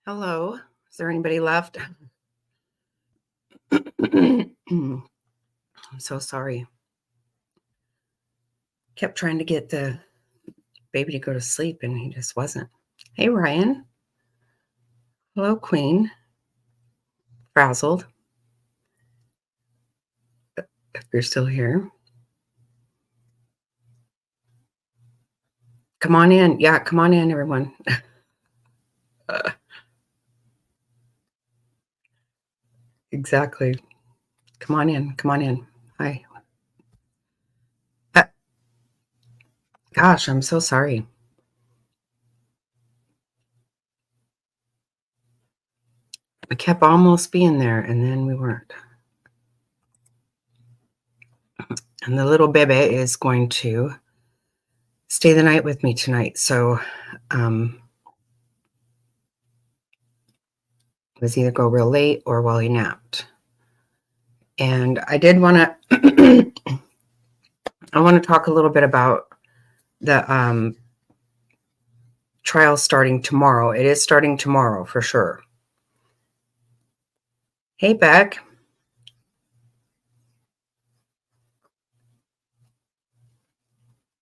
Hello. Is there anybody left? I'm so sorry. Kept trying to get the baby to go to sleep and he just wasn't. Hey, Ryan. Hello, Queen. Frazzled, if you're still here. Come on in. Yeah, come on in, everyone. Exactly. Come on in. Come on in. Hi. Uh, Gosh, I'm so sorry. We kept almost being there and then we weren't. And the little baby is going to stay the night with me tonight. So, it was either go real late or while he napped. And I did want to I want to talk a little bit about the trial starting tomorrow. It is starting tomorrow for sure. Hey, Beck.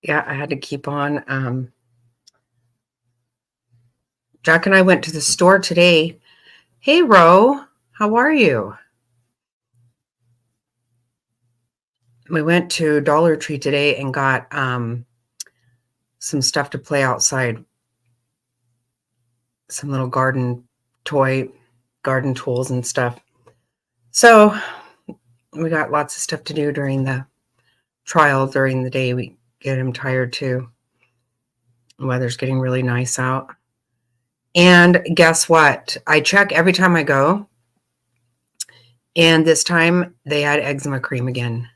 Yeah, I had to keep on. Jack and I went to the store today. Hey, Ro, how are you? We went to Dollar Tree today and got some stuff to play outside, some little garden tools and stuff. So we got lots of stuff to do during the trial. During the day, we get him tired too. The weather's getting really nice out. And guess what? I check every time I go. And this time they had eczema cream again.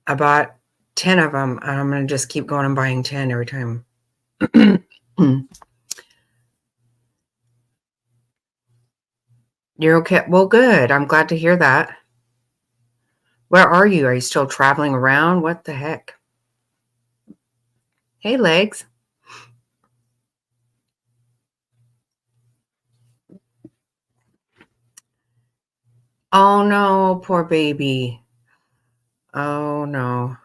I bought 10 of them. And I'm going to just keep going and buying 10 every time. You're okay? Well, good. I'm glad to hear that. Where are you? Are you still traveling around? What the heck? Hey, Legs. Oh, no, poor baby. Oh, no.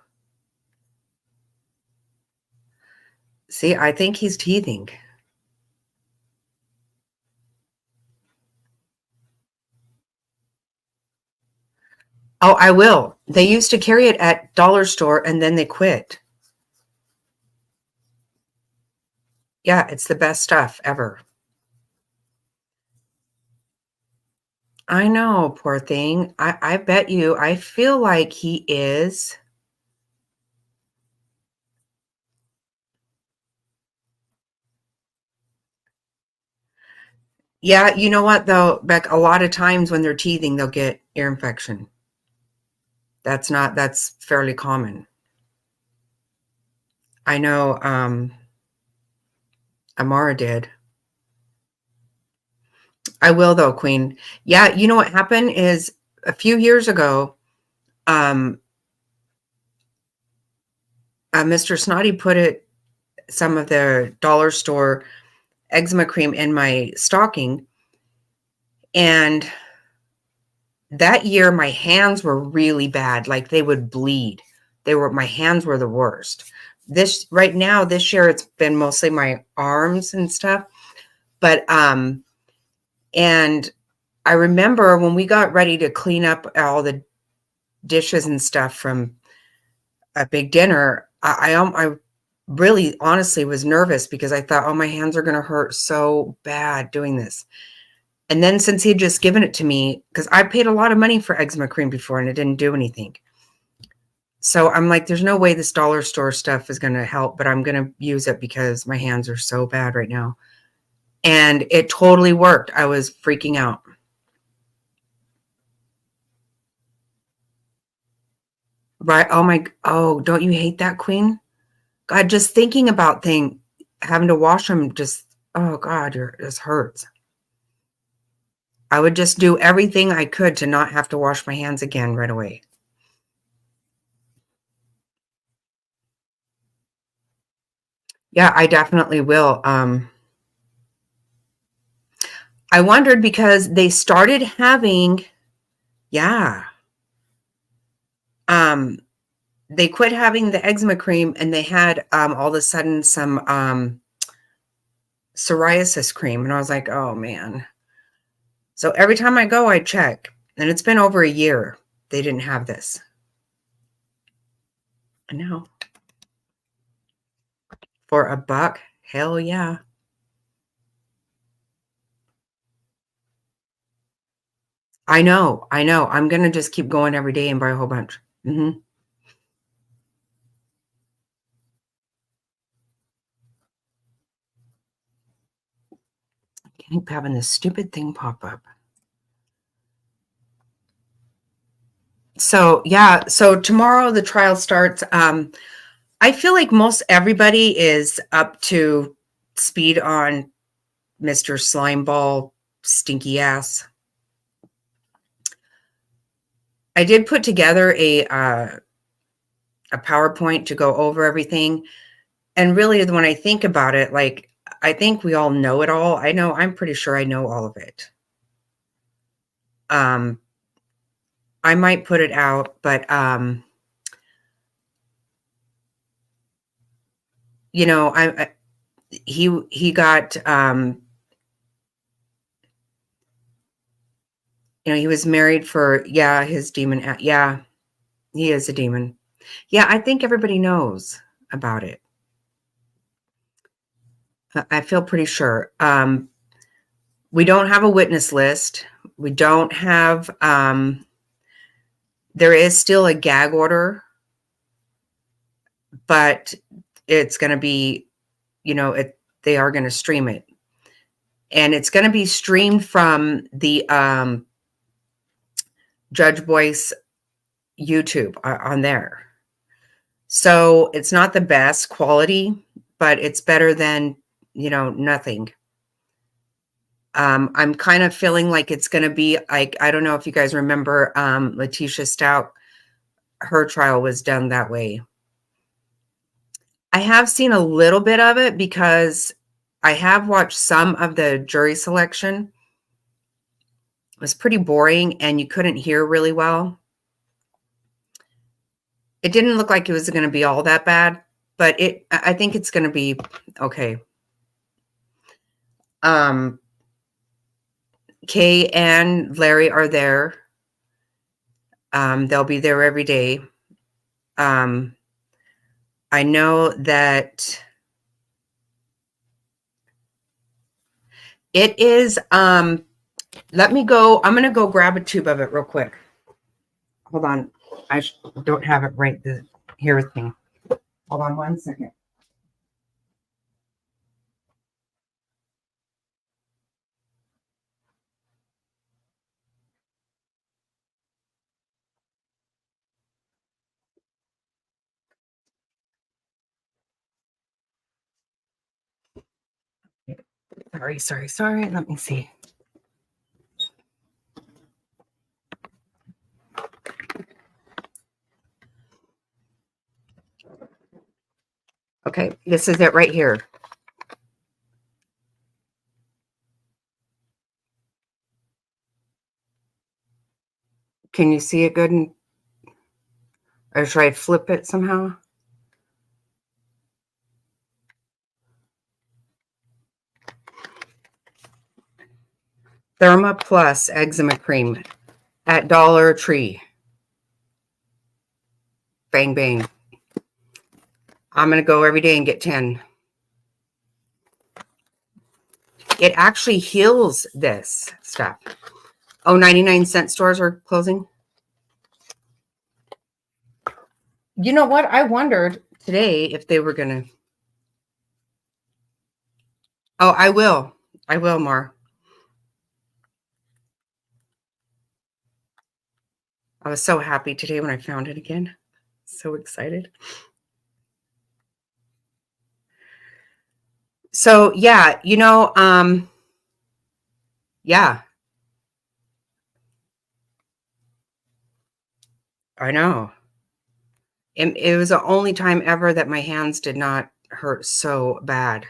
See, I think he's teething. Oh, I will. They used to carry it at dollar store and then they quit. Yeah, it's the best stuff ever. I know, poor thing. I bet you, I feel like he is. Yeah, you know what though, Beck, a lot of times when they're teething, they'll get ear infection. That's fairly common. I know Amara did. I will though, Queen. Yeah, you know what happened is a few years ago, um, Mr. Snotty put some of the dollar store eczema cream in my stocking. And that year my hands were really bad. Like they would bleed. My hands were the worst. This year, it's been mostly my arms and stuff. But, and I remember when we got ready to clean up all the dishes and stuff from a big dinner, I really honestly was nervous because I thought, oh, my hands are going to hurt so bad doing this. And then since he'd just given it to me, because I paid a lot of money for eczema cream before and it didn't do anything. So I'm like, there's no way this dollar store stuff is going to help, but I'm going to use it because my hands are so bad right now. And it totally worked. I was freaking out. Right. Oh, don't you hate that, Queen? God, just thinking about having to wash them oh God, this hurts. I would just do everything I could to not have to wash my hands again right away. Yeah, I definitely will. I wondered because they started having, yeah, um, they quit having the eczema cream and they had all of a sudden some psoriasis cream. And I was like, oh man. So every time I go, I check. And it's been over a year. They didn't have this. I know. For a buck? Hell yeah. I know. I know. I'm going to just keep going every day and buy a whole bunch. Mhm. Keep having this stupid thing pop up. So, yeah, so tomorrow the trial starts. I feel like most everybody is up to speed on Mr. Slimeball stinky ass. I did put together a PowerPoint to go over everything, and really when I think about it, like, I think we all know it all. I'm pretty sure I know all of it. Um, I might put it out, but, you know, he got, he was married for, yeah, his demon, yeah, he is a demon. Yeah, I think everybody knows about it. I feel pretty sure. We don't have a witness list. We don't have, there is still a gag order, but it's going to be, they are going to stream it. And it's going to be streamed from the Judge Boyce YouTube on there. So it's not the best quality, but it's better than, nothing. I'm kind of feeling like it's going to be like, I don't know if you guys remember Letitia Stout, her trial was done that way. I have seen a little bit of it because I have watched some of the jury selection. It was pretty boring and you couldn't hear really well. It didn't look like it was going to be all that bad, but I think it's going to be okay. Kay and Larry are there. They'll be there every day. I know that it is, let me go. I'm going to go grab a tube of it real quick. Hold on. I don't have it right here with me. Hold on 1 second. Sorry. Let me see. Okay, this is it right here. Can you see it good? Or should I flip it somehow? Therma Plus Eczema Cream at Dollar Tree. Bang, bang. I'm going to go every day and get 10. It actually heals this stuff. Oh, 99-cent stores are closing. You know what? I wondered today if they were going to. Oh, I will. I will, Mar. I was so happy today when I found it again. So excited. So, yeah, yeah, I know. It was the only time ever that my hands did not hurt so bad.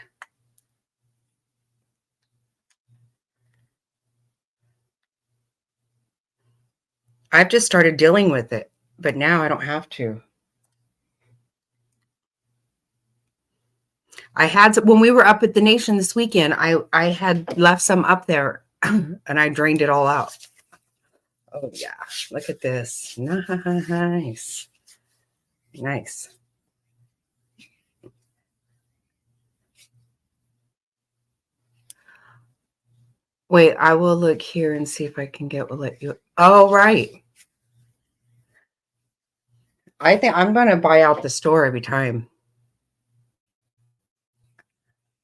I've just started dealing with it, but now I don't have to. I had when we were up at the Nation this weekend, I had left some up there and I drained it all out. Oh yeah, look at this. Nice. Nice. Wait, I will look here and see if I can get will let you. Oh, right. I think I'm gonna buy out the store every time.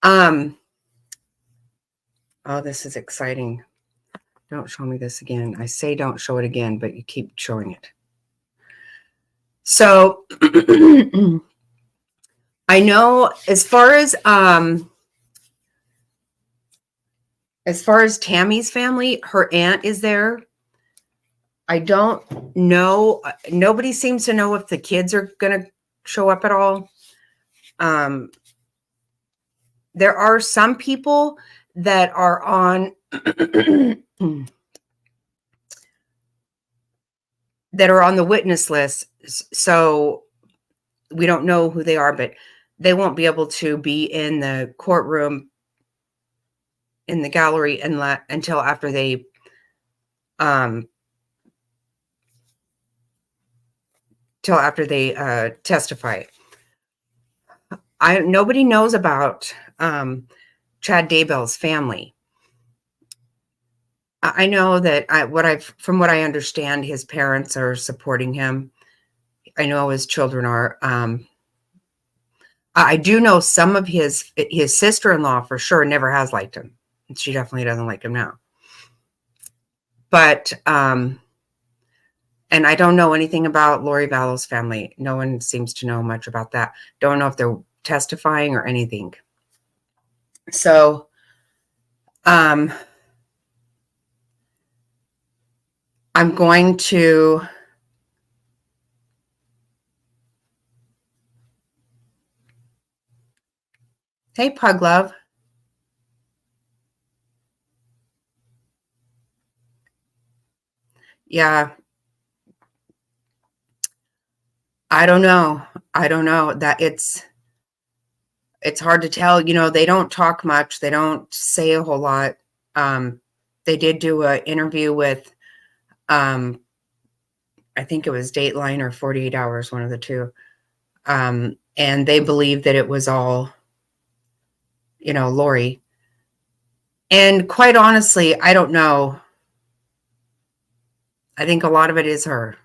Um, oh, this is exciting. Don't show me this again. I say don't show it again, but you keep showing it. So I know as far as Tammy's family, her aunt is there. I don't know. Nobody seems to know if the kids are going to show up at all. There are some people that are on that are on the witness list. So we don't know who they are, but they won't be able to be in the courtroom in the gallery until after they testify. Nobody knows about Chad Daybell's family. I know that from what I understand, his parents are supporting him. I know his children are. I do know some of his sister-in-law for sure never has liked him. She definitely doesn't like him now. But and I don't know anything about Lori Vallow's family. No one seems to know much about that. Don't know if they're testifying or anything. So, I'm going to. Hey, Pug Love. Yeah. I don't know. I don't know that it's hard to tell. You know, they don't talk much. They don't say a whole lot. They did do an interview with, I think it was Dateline or 48 Hours, one of the two. And they believe that it was all, Lori. And quite honestly, I don't know. I think a lot of it is her.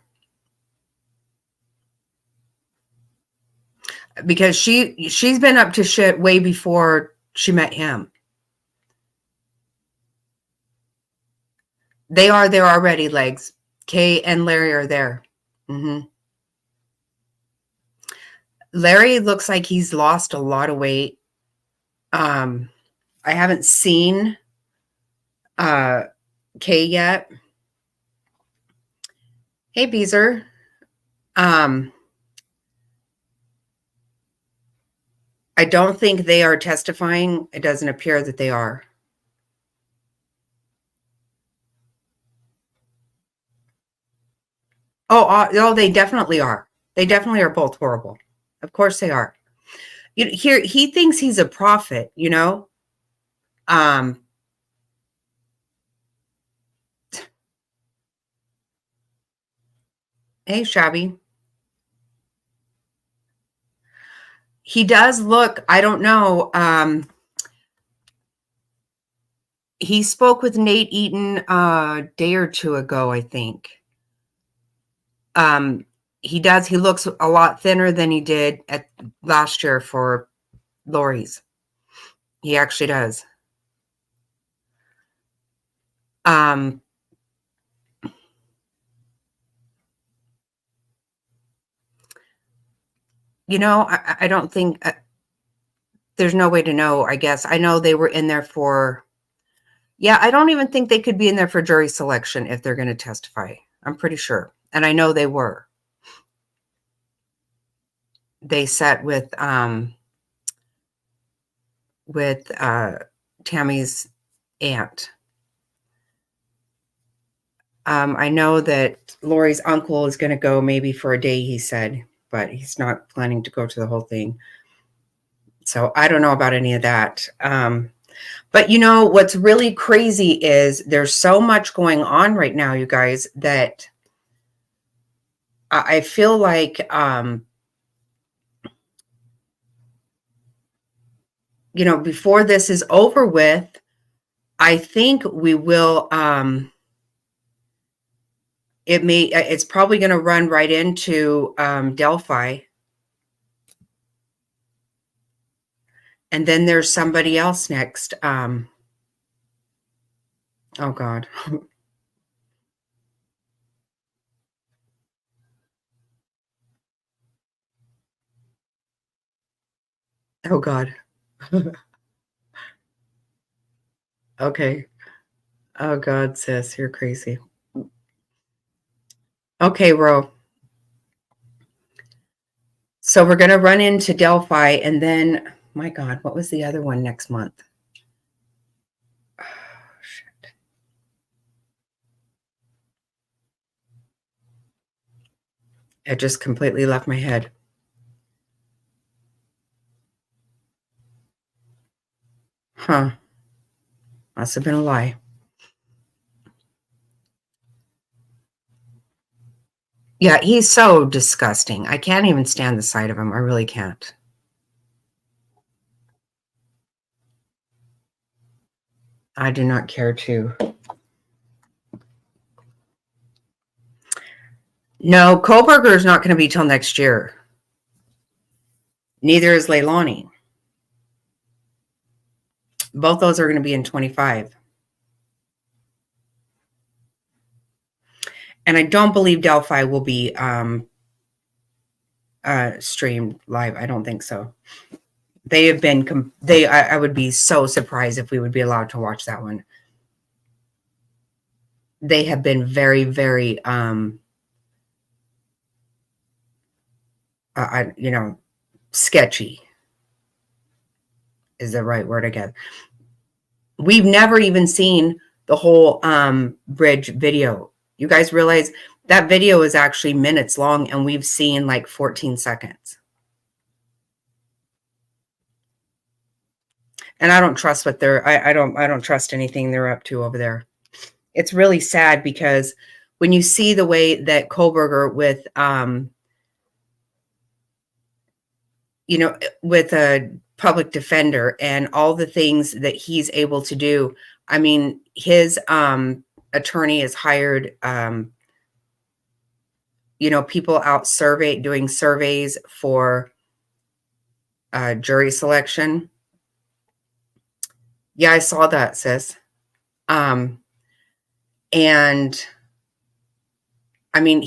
Because she's been up to shit way before she met him. They are there already, Legs. Kay and Larry are there. Mm-hmm. Larry looks like he's lost a lot of weight. I haven't seen Kay yet. Hey, Beezer. I don't think they are testifying. It doesn't appear that they are. Oh, they definitely are. They definitely are both horrible. Of course they are. Here, he thinks he's a prophet, Hey, Shabby. He does look, I don't know. He spoke with Nate Eaton a day or two ago, I think. He looks a lot thinner than he did last year for Lori's. He actually does. I don't think there's no way to know, I guess. I know they were in there I don't even think they could be in there for jury selection if they're going to testify. I'm pretty sure. And I know they were. They sat with with Tammy's aunt. I know that Lori's uncle is going to go maybe for a day, he said, but he's not planning to go to the whole thing. So I don't know about any of that. But you know, what's really crazy is there's so much going on right now, you guys, that I feel like, you know, before this is over with, I think we will, it's probably going to run right into Delphi. And then there's somebody else next. Oh God. Oh God. Okay. Oh God, sis, you're crazy. Okay, Ro. So we're gonna run into Delphi, and then, my God, what was the other one next month? Oh, shit. It just completely left my head. Huh. Must have been a lie. Yeah, he's so disgusting. I can't even stand the sight of him. I really can't. I do not care to. No, Koberger is not going to be till next year. Neither is Leilani. Both those are going to be in 25. And I don't believe Delphi will be streamed live. I don't think so. They have been, I would be so surprised if we would be allowed to watch that one. They have been very, very, you know, sketchy is the right word again. We've never even seen the whole bridge video. You guys realize that video is actually minutes long, and we've seen like 14 seconds. And I don't trust what I don't trust anything they're up to over there. It's really sad because when you see the way that Koberger with you know, with a public defender and all the things that he's able to do, I mean, his attorney is hired you know, people out doing surveys for jury selection. Yeah, I saw that, sis. Um, and I mean,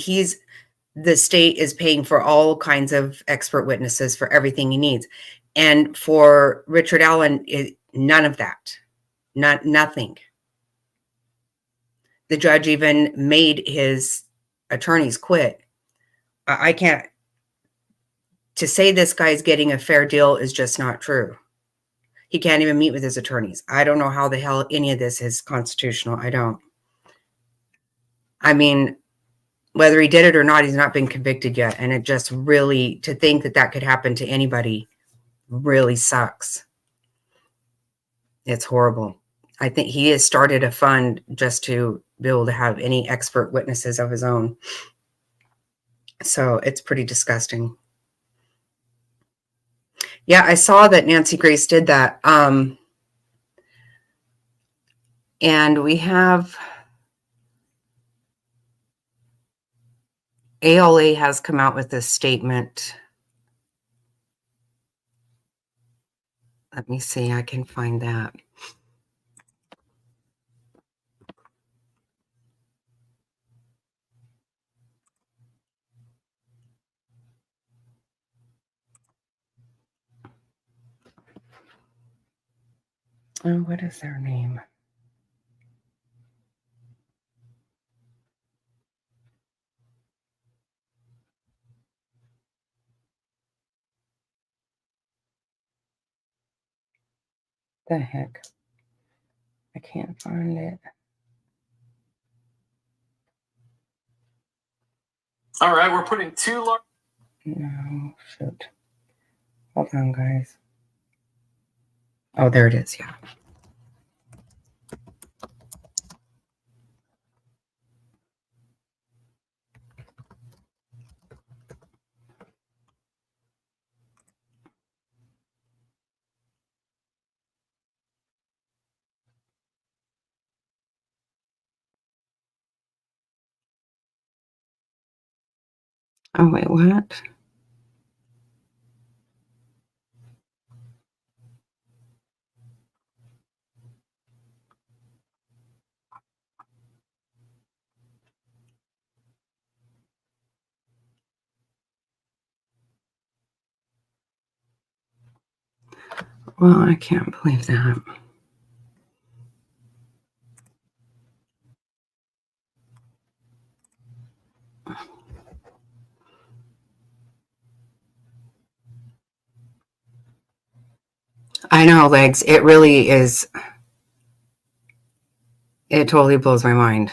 the state is paying for all kinds of expert witnesses for everything he needs. And for Richard Allen, none of that, nothing. The judge even made his attorneys quit. I can't, to say this guy's getting a fair deal is just not true. He can't even meet with his attorneys. I don't know how the hell any of this is constitutional. I don't. I mean, whether he did it or not, he's not been convicted yet. And it just really, to think that that could happen to anybody really sucks. It's horrible. I think he has started a fund just to be able to have any expert witnesses of his own. So it's pretty disgusting. Yeah, I saw that Nancy Grace did that. And we have ALA has come out with this statement. Let me see, I can find that. Oh, what is their name? The heck? I can't find it. All right, we're putting 2 large. No, shoot. Hold on, guys. Oh, there it is. Yeah. Oh, wait, what? Well, I can't believe that. I know, Legs. It really is. It totally blows my mind.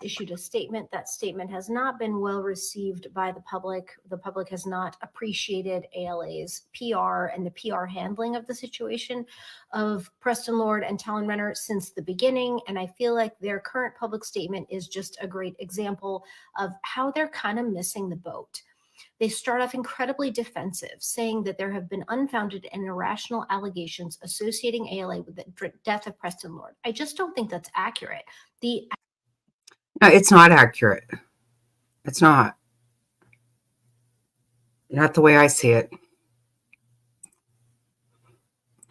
Issued a statement. That statement has not been well received by the public. The public has not appreciated ALA's PR and the PR handling of the situation of Preston Lord and Talon Renner since the beginning. And I feel like their current public statement is just a great example of how they're kind of missing the boat. They start off incredibly defensive, saying that there have been unfounded and irrational allegations associating ALA with the death of Preston Lord. I just don't think that's accurate. No, it's not accurate. It's not. Not the way I see it.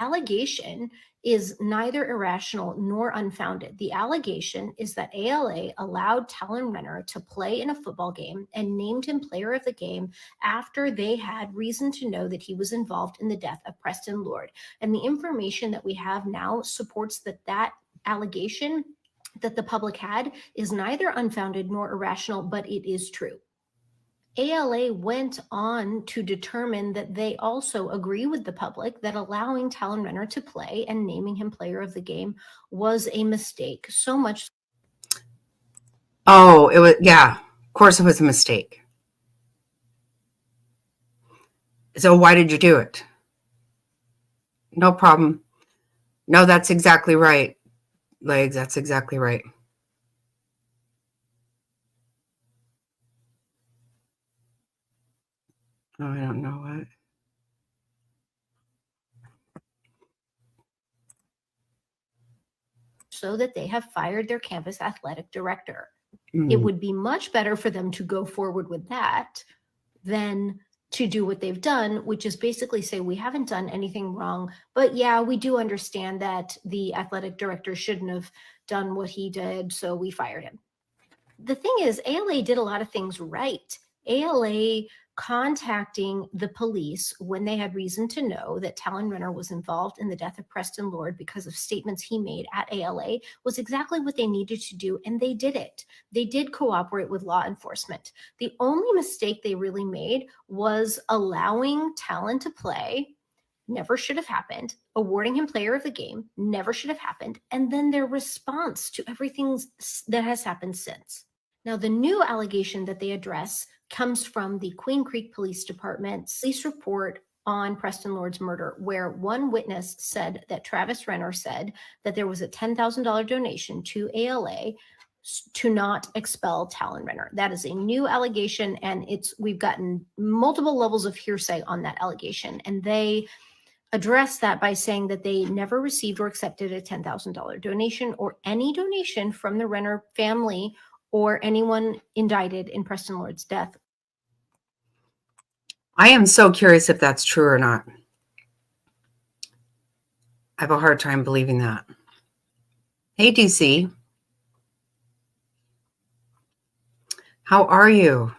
Allegation is neither irrational nor unfounded. The allegation is that ALA allowed Talon Renner to play in a football game and named him player of the game after they had reason to know that he was involved in the death of Preston Lord. And the information that we have now supports that allegation that the public had is neither unfounded nor irrational, but it is true. ALA went on to determine that they also agree with the public that allowing Talon Renner to play and naming him player of the game was a mistake. So much. Oh, it was, yeah. Of course it was a mistake. So why did you do it? No problem. No, that's exactly right. Legs, that's exactly right. Oh, I don't know what. So that they have fired their campus athletic director. It would be much better for them to go forward with that than to do what they've done, which is basically say, we haven't done anything wrong, but yeah, we do understand that the athletic director shouldn't have done what he did, so we fired him. The thing is, ALA did a lot of things right. ALA contacting the police when they had reason to know that Talon Renner was involved in the death of Preston Lord because of statements he made at ALA was exactly what they needed to do, and they did it. They did cooperate with law enforcement. The only mistake they really made was allowing Talon to play. Never should have happened. Awarding him player of the game never should have happened. And then their response to everything that has happened since. Now, the new allegation that they address comes from the Queen Creek Police Department's police report on Preston Lord's murder, where one witness said that Travis Renner said that there was a $10,000 donation to ALA to not expel Talon Renner. That is a new allegation, and we've gotten multiple levels of hearsay on that allegation, and they address that by saying that they never received or accepted a $10,000 donation or any donation from the Renner family or anyone indicted in Preston Lord's death. I am so curious if that's true or not. I have a hard time believing that. Hey, DC. How are you?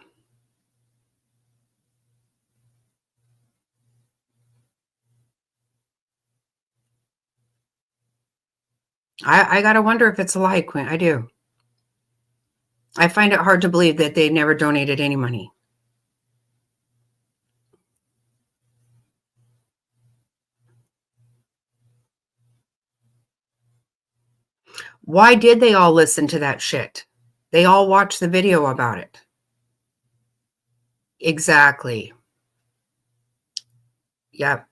I gotta wonder if it's a lie, Quinn. I do. I find it hard to believe that they never donated any money. Why did they all listen to that shit? They all watched the video about it. Exactly. Yep.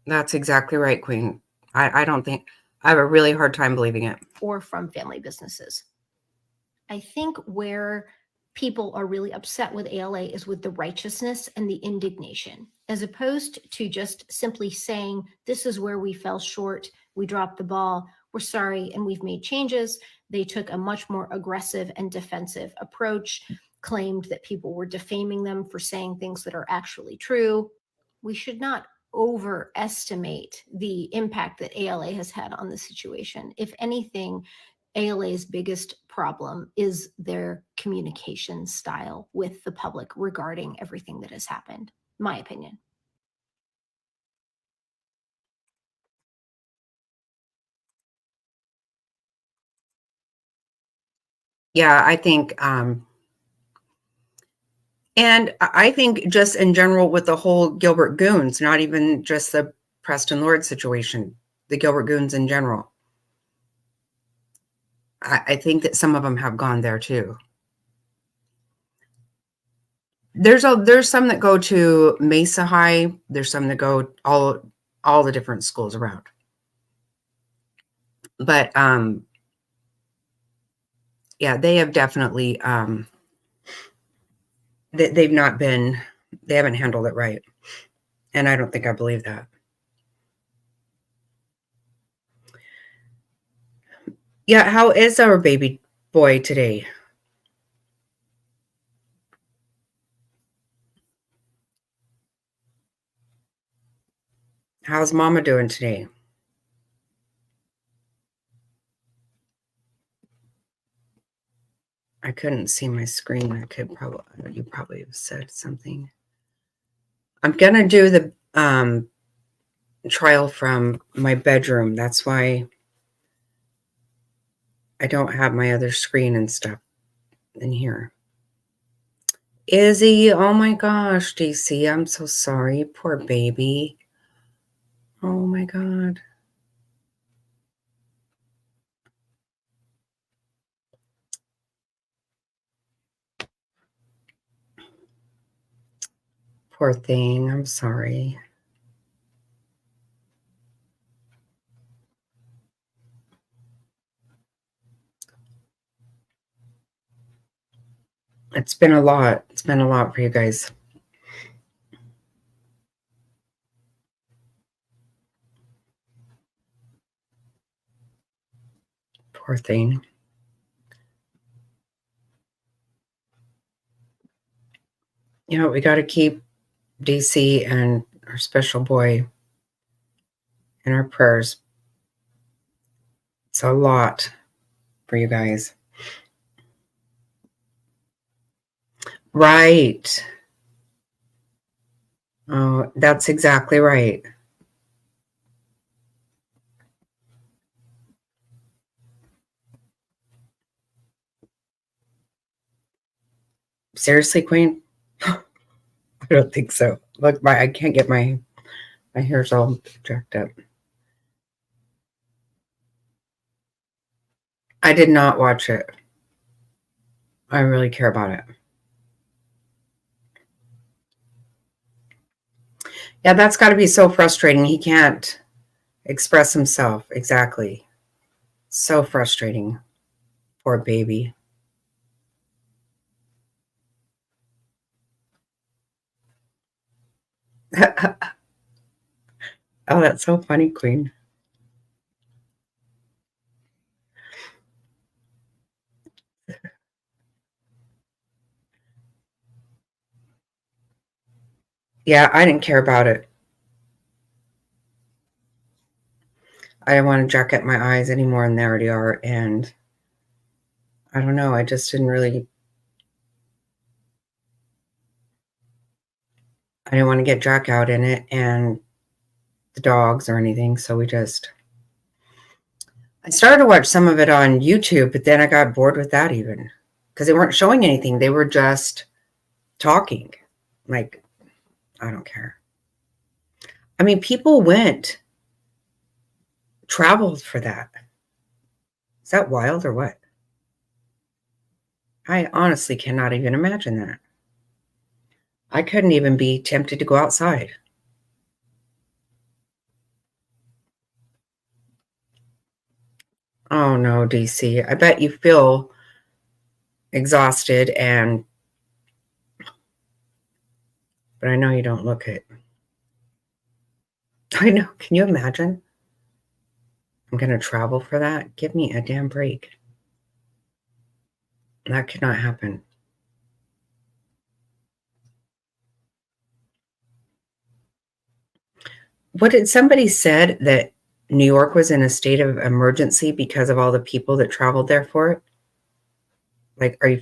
That's exactly right, Queen. I don't think I have a really hard time believing it. Or from family businesses. I think where people are really upset with ALA is with the righteousness and the indignation, as opposed to just simply saying, this is where we fell short, we dropped the ball, we're sorry, and we've made changes. They took a much more aggressive and defensive approach, claimed that people were defaming them for saying things that are actually true. We should not overestimate the impact that ALA has had on the situation. If anything, ALA's biggest problem is their communication style with the public regarding everything that has happened, my opinion. Yeah, I think and I think just in general with the whole Gilbert Goons, not even just the Preston Lord situation, the Gilbert Goons in general. I think that some of them have gone there too. There's some that go to Mesa High. There's some that go all the different schools around. But yeah, they have definitely they haven't handled it right. And I don't think I believe that. Yeah, how is our baby boy today? How's mama doing today? I couldn't see my screen. You probably have said something. I'm gonna do the trial from my bedroom. That's why I don't have my other screen and stuff in here. Izzy, oh my gosh, DC, I'm so sorry. Poor baby. Oh my God. Poor thing. I'm sorry. It's been a lot. It's been a lot for you guys. Poor thing. You know, we got to keep DC and our special boy in our prayers. It's a lot for you guys. Right. Oh, that's exactly right. Seriously, Queen? I don't think so. Look, I can't get my hair's all jacked up. I did not watch it. I really care about it. Yeah, that's got to be so frustrating. He can't express himself. Exactly. So frustrating. Poor baby. Oh, that's so funny, Queen. Yeah, I didn't care about it. I didn't want to jack at my eyes anymore, and they already are. And I don't know. I just didn't really. I didn't want to get Jack out in it, and the dogs or anything. So I started to watch some of it on YouTube, but then I got bored with that even because they weren't showing anything. They were just talking. Like, I don't care. I mean, people traveled for that. Is that wild or what? I honestly cannot even imagine that. I couldn't even be tempted to go outside. Oh no, DC. I bet you feel exhausted but I know you don't look it. I know. Can you imagine? I'm going to travel for that? Give me a damn break. That could not happen. What did somebody said that New York was in a state of emergency because of all the people that traveled there for it? Like, are you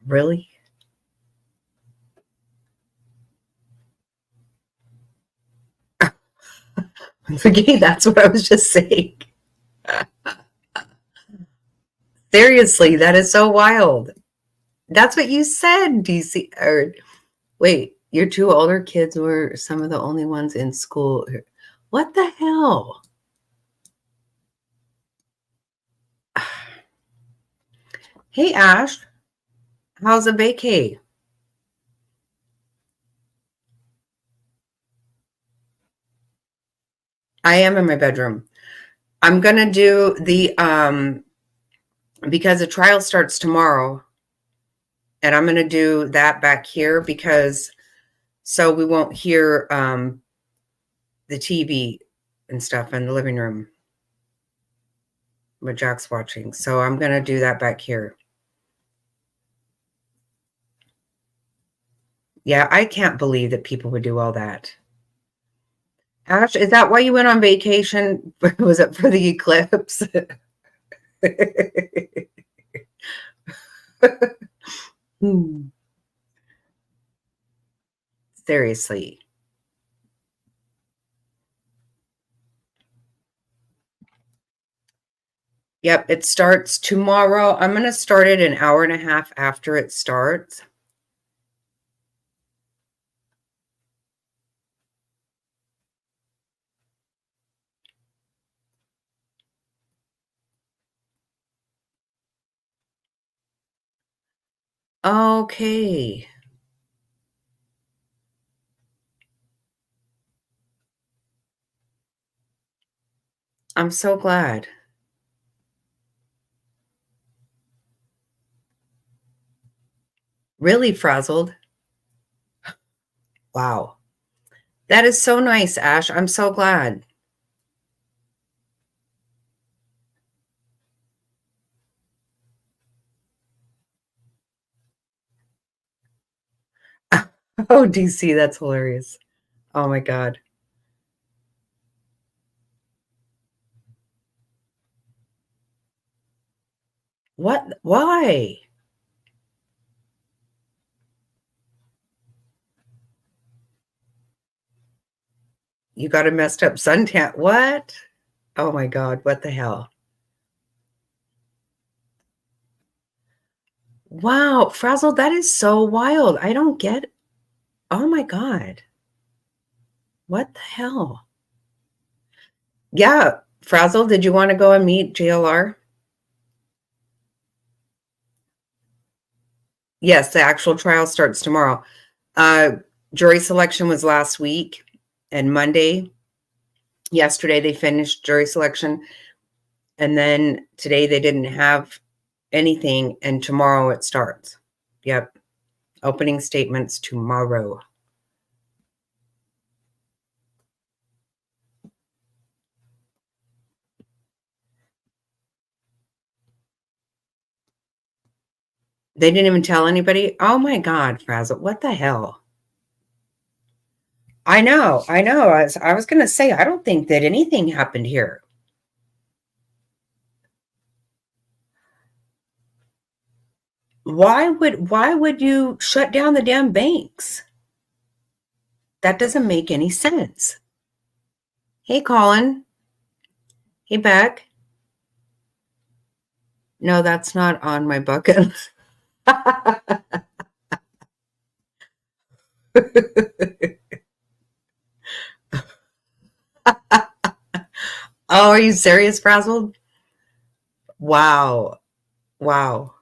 really? Okay, that's what I was just saying. Seriously, that is so wild. That's what you said, DC. Or wait, your two older kids were some of the only ones in school. What the hell? Hey, Ash, how's a vacay? I am in my bedroom. I'm gonna do the because the trial starts tomorrow, and I'm gonna do that back here because so we won't hear the TV and stuff in the living room with Jack's watching. So I'm gonna do that back here. Yeah, I can't believe that people would do all that. Ash, is that why you went on vacation? Was it for the eclipse? Hmm. Seriously. Yep, it starts tomorrow. I'm going to start it an hour and a half after it starts. Okay. I'm so glad. Really frazzled. Wow. That is so nice, Ash. I'm so glad. Oh, DC, that's hilarious. Oh my God. What? Why? You got a messed up suntan. What? Oh my God. What the hell? Wow. Frazzled, that is so wild. I don't get. Oh my God. What the hell? Yeah. Frazzled, did you want to go and meet JLR? Yes, the actual trial starts tomorrow. Uh, Jury selection was last week and Monday. Yesterday they finished jury selection, and then today they didn't have anything, and tomorrow it starts. Yep. Opening statements tomorrow. They didn't even tell anybody? Oh my God, Frazzle, what the hell? I know. I was gonna say, I don't think that anything happened here. Why would you shut down the damn banks? That doesn't make any sense. Hey, Colin. Hey, Beck. No, that's not on my bucket. Oh, are you serious, Frazzled? Wow. Wow.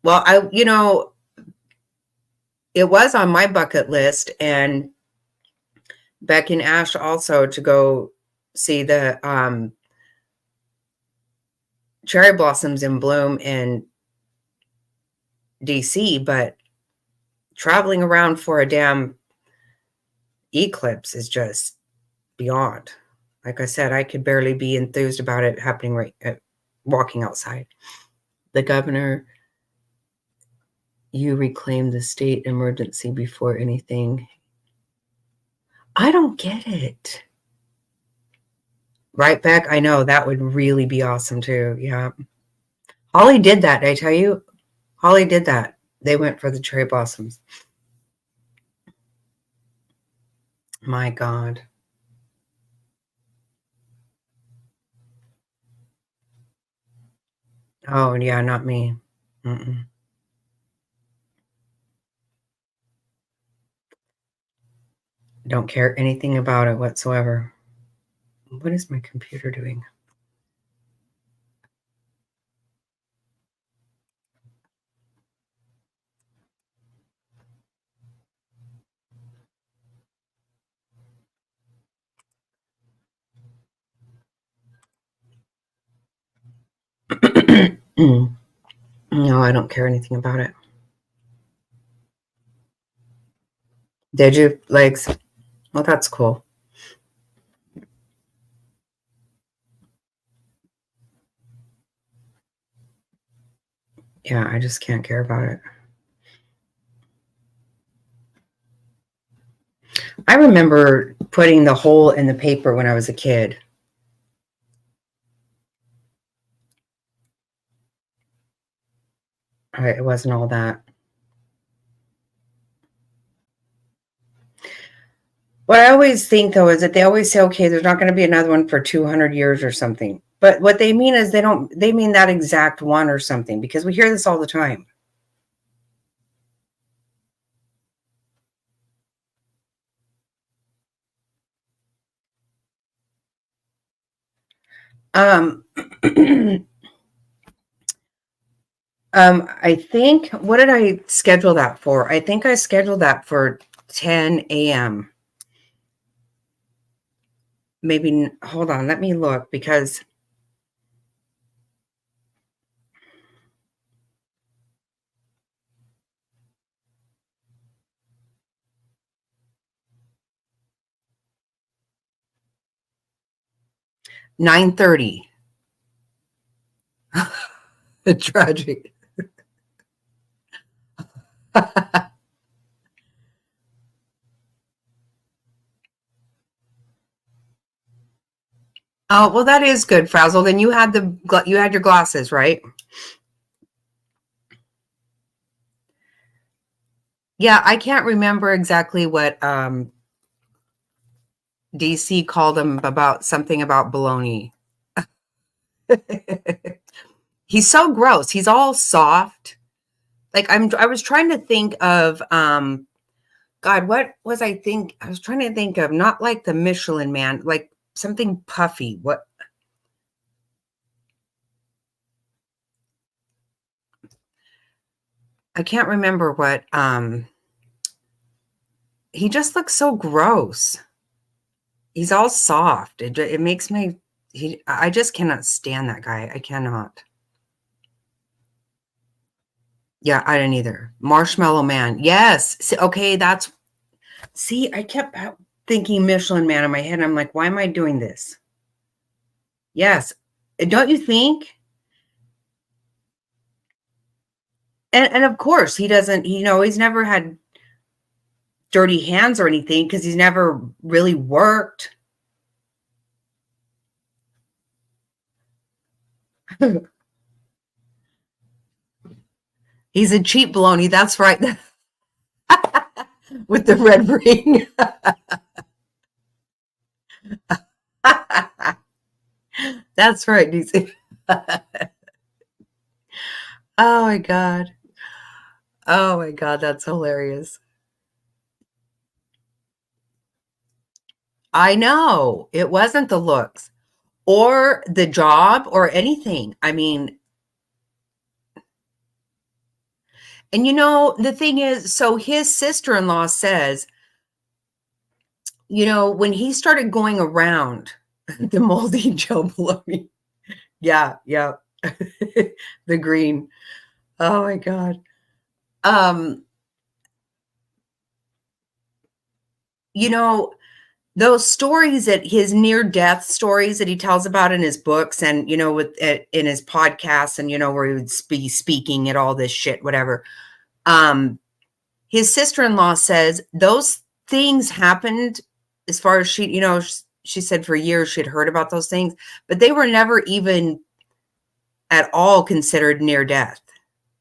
Well, it was on my bucket list, and Beck and Ash also, to go see the cherry blossoms in bloom in DC, but traveling around for a damn eclipse is just beyond. Like I said, I could barely be enthused about it happening right at walking outside. The governor, you reclaimed the state emergency before anything. I don't get it. Right, Beck? I know that would really be awesome too. Yeah. Holly did that, did I tell you? Holly did that. They went for the cherry blossoms. My God. Oh, yeah, not me. Mm-mm. Don't care anything about it whatsoever. What is my computer doing? No, I don't care anything about it. Did you? Legs? Well, that's cool. Yeah, I just can't care about it. I remember putting the hole in the paper when I was a kid. It wasn't all that. What I always think, though, is that they always say, okay, there's not going to be another one for 200 years or something. But what they mean is they mean that exact one or something, because we hear this all the time. I think, what did I schedule that for? I think I scheduled that for 10 a.m. Maybe, hold on, let me look, because $9:30. Tragic. Oh, well, that is good, Frazzle. Then you had your glasses, right? Yeah, I can't remember exactly what DC called him about something about bologna. He's so gross. He's all soft. Like I was trying to think of God, what was I was trying to think of, not like the Michelin Man, like something puffy. What? I can't remember what he just looks so gross. He's all soft. It makes me I just cannot stand that guy. I cannot. Yeah, I didn't either. Marshmallow Man. Yes. Okay, I kept thinking Michelin Man in my head. I'm like, why am I doing this? Yes. Don't you think? And of course, he doesn't, he's never had dirty hands or anything because he's never really worked. He's a cheap baloney. That's right. with the red ring. That's right, DC. Oh my God. Oh my God, that's hilarious. I know. It wasn't the looks or the job or anything. I mean, and the thing is, so his sister-in-law says, when he started going around the moldy Joe bologna. Yeah, yeah. The green. Oh my God. Um, those stories that his near death stories that he tells about in his books and, in his podcasts and, where he would be speaking at all this shit, whatever. His sister-in-law says those things happened as far as she said for years she'd heard about those things, but they were never even at all considered near death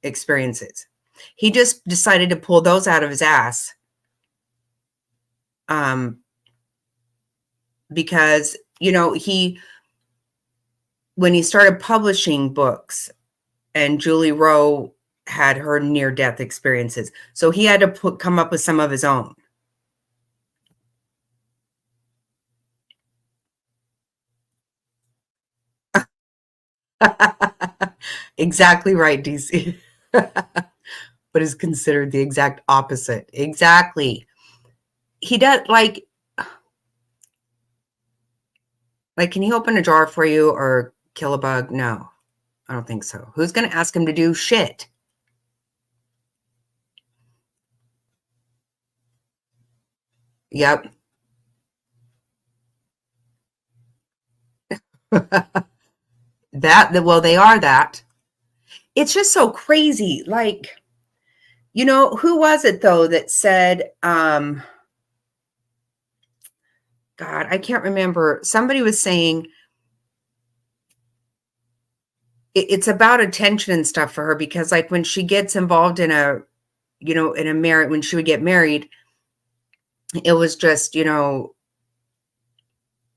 experiences. He just decided to pull those out of his ass. Because, when he started publishing books and Julie Rowe had her near death experiences. So he had to come up with some of his own. Exactly right, DC. But is considered the exact opposite. Exactly. He does like, can he open a jar for you or kill a bug? No, I don't think so. Who's going to ask him to do shit? Yep. Well, they are that. It's just so crazy. Like, who was it though that said, God, I can't remember. Somebody was saying it's about attention and stuff for her because like when she gets involved in a marriage, when she would get married, it was just,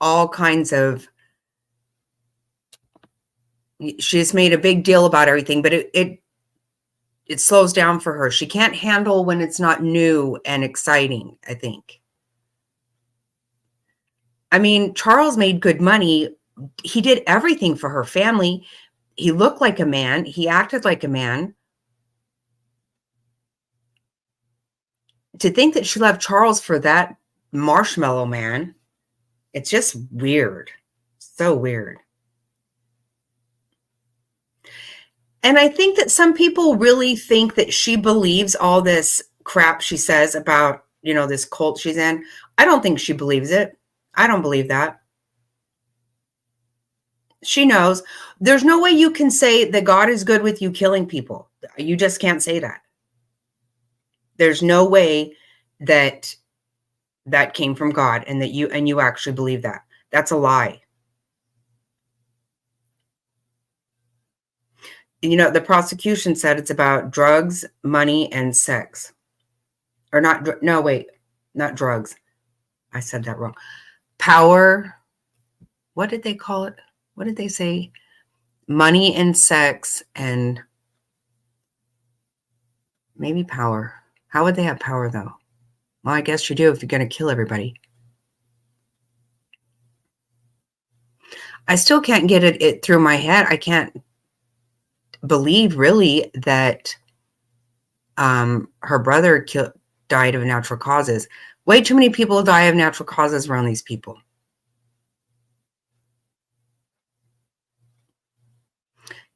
all kinds of, she just made a big deal about everything, but it slows down for her. She can't handle when it's not new and exciting, I think. I mean, Charles made good money. He did everything for her family. He looked like a man. He acted like a man. To think that she left Charles for that marshmallow man, it's just weird. So weird. And I think that some people really think that she believes all this crap she says about, this cult she's in. I don't think she believes it. I don't believe that. She knows. There's no way you can say that God is good with you killing people. You just can't say that. There's no way that came from God and that you actually believe that. That's a lie. The prosecution said it's about drugs, money, and sex. Or not, no, wait, not drugs. I said that wrong. Power. What did they call it? What did they say? Money and sex and maybe power. How would they have power though? Well, I guess you do if you're going to kill everybody. I still can't get it through my head. I can't believe really that her brother died of natural causes. Way too many people die of natural causes around these people.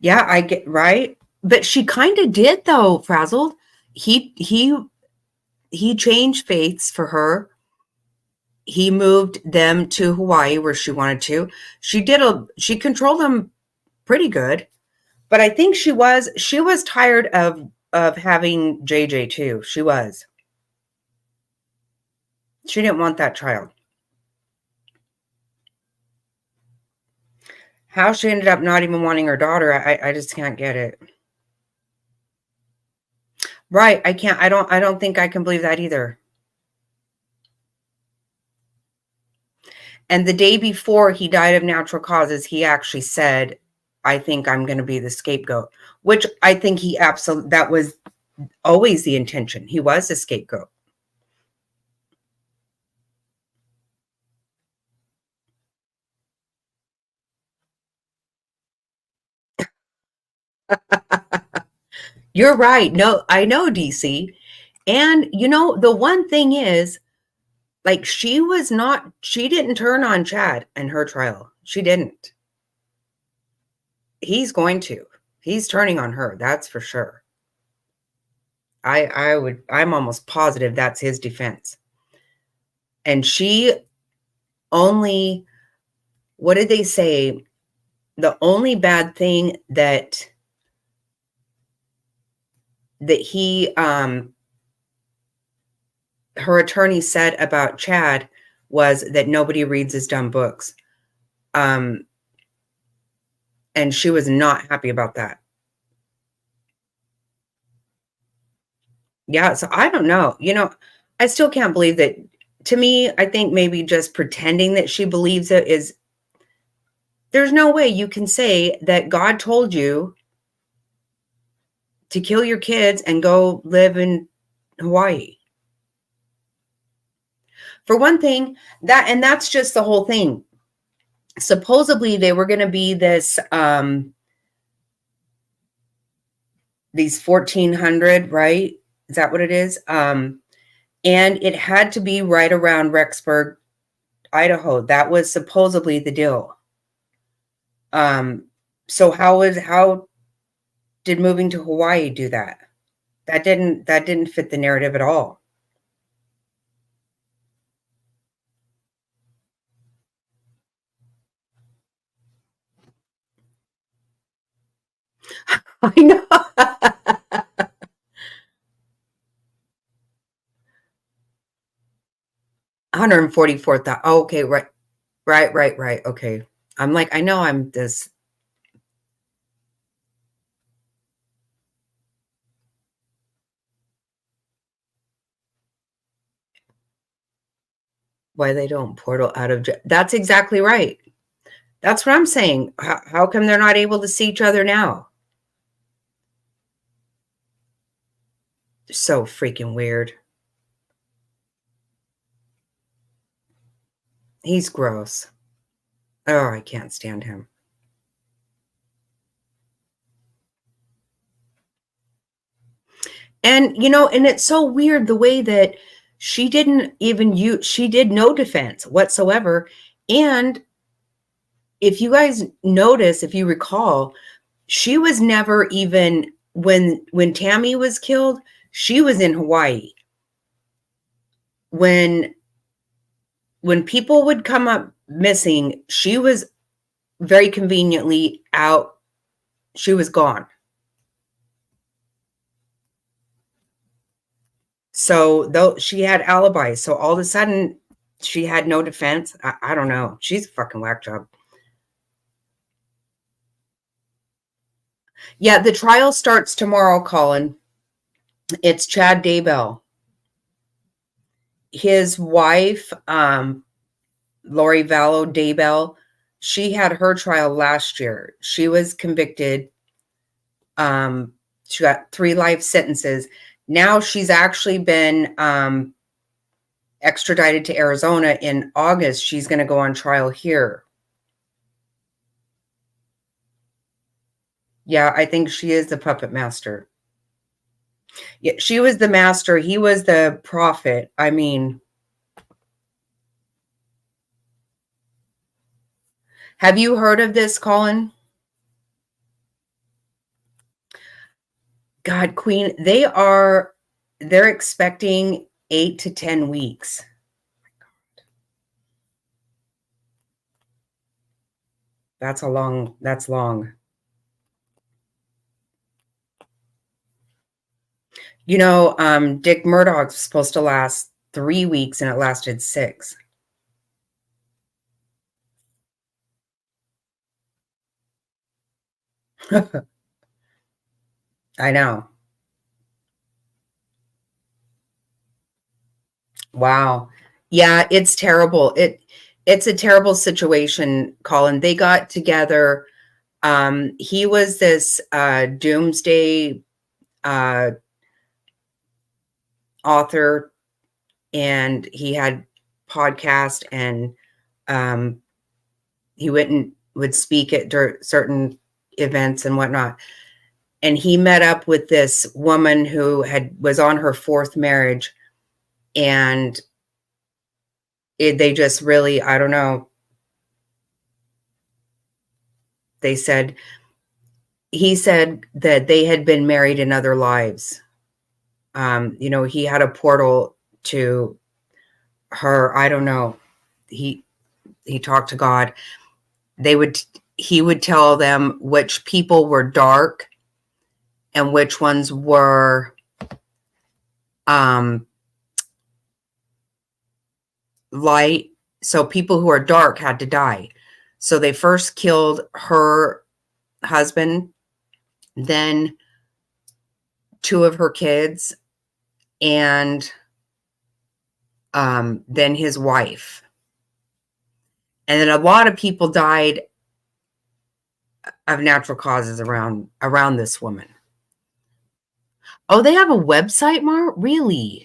Yeah, I get right. But she kind of did though, Frazzled. He changed faiths for her. He moved them to Hawaii where she wanted to. She controlled them pretty good. But I think she was tired of having JJ too. She was. She didn't want that child. How she ended up not even wanting her daughter, I just can't get it. Right. I don't think I can believe that either. And the day before he died of natural causes, he actually said, I think I'm going to be the scapegoat, which I think he absolutely, that was always the intention. He was a scapegoat. You're right. No, I know, DC. And, the one thing is, like, she didn't turn on Chad in her trial. She didn't. He's going to. He's turning on her. That's for sure. I'm almost positive that's his defense. And she only, what did they say? The only bad thing that he, her attorney said about Chad was that nobody reads his dumb books. And she was not happy about that. Yeah, so I don't know. I still can't believe that. To me, I think maybe just pretending that she believes it is, there's no way you can say that God told you to kill your kids and go live in Hawaii. For one thing, that's just the whole thing. Supposedly they were going to be these 1,400, right? Is that what it is? And it had to be right around Rexburg, Idaho. That was supposedly the deal. So how did moving to Hawaii do that? That didn't fit the narrative at all. I know. 144,000. Oh, okay, right. Right. Okay. I'm like, I know I'm this. Why they don't portal out of jail. That's exactly right. That's what I'm saying. How come they're not able to see each other now? So freaking weird. He's gross. Oh, I can't stand him. And, and it's so weird the way that she did no defense whatsoever. And if you guys notice, if you recall, she was never even, when Tammy was killed, she was in Hawaii. When people would come up missing, she was very conveniently out. She was gone. So though she had alibis, so all of a sudden she had no defense. I don't know. She's a fucking whack job. Yeah, the trial starts tomorrow, Colin. It's Chad Daybell. His wife, Lori Vallow Daybell, she had her trial last year. She was convicted. She got 3 life sentences. Now she's actually been extradited to Arizona in August. She's going to go on trial here. Yeah, I think she is the puppet master. Yeah, she was the master. He was the prophet. I mean, have you heard of this, Colin? God, Queen, they're expecting 8 to 10 weeks. That's long. Dick Murdoch's supposed to last 3 weeks and it lasted 6. I know. Wow. Yeah, it's terrible. it's a terrible situation, Colin. They got together. He was this doomsday author, and he had podcast, and he went and would speak at certain events and whatnot. And he met up with this woman who was on her fourth marriage, and they just really, I don't know. He said that they had been married in other lives. He had a portal to her. I don't know. He talked to God. He would tell them which people were dark and which ones were light. So people who are dark had to die. So they first killed her husband, then two of her kids, and then his wife. And then a lot of people died of natural causes around this woman. Oh, they have a website, Mar? Really?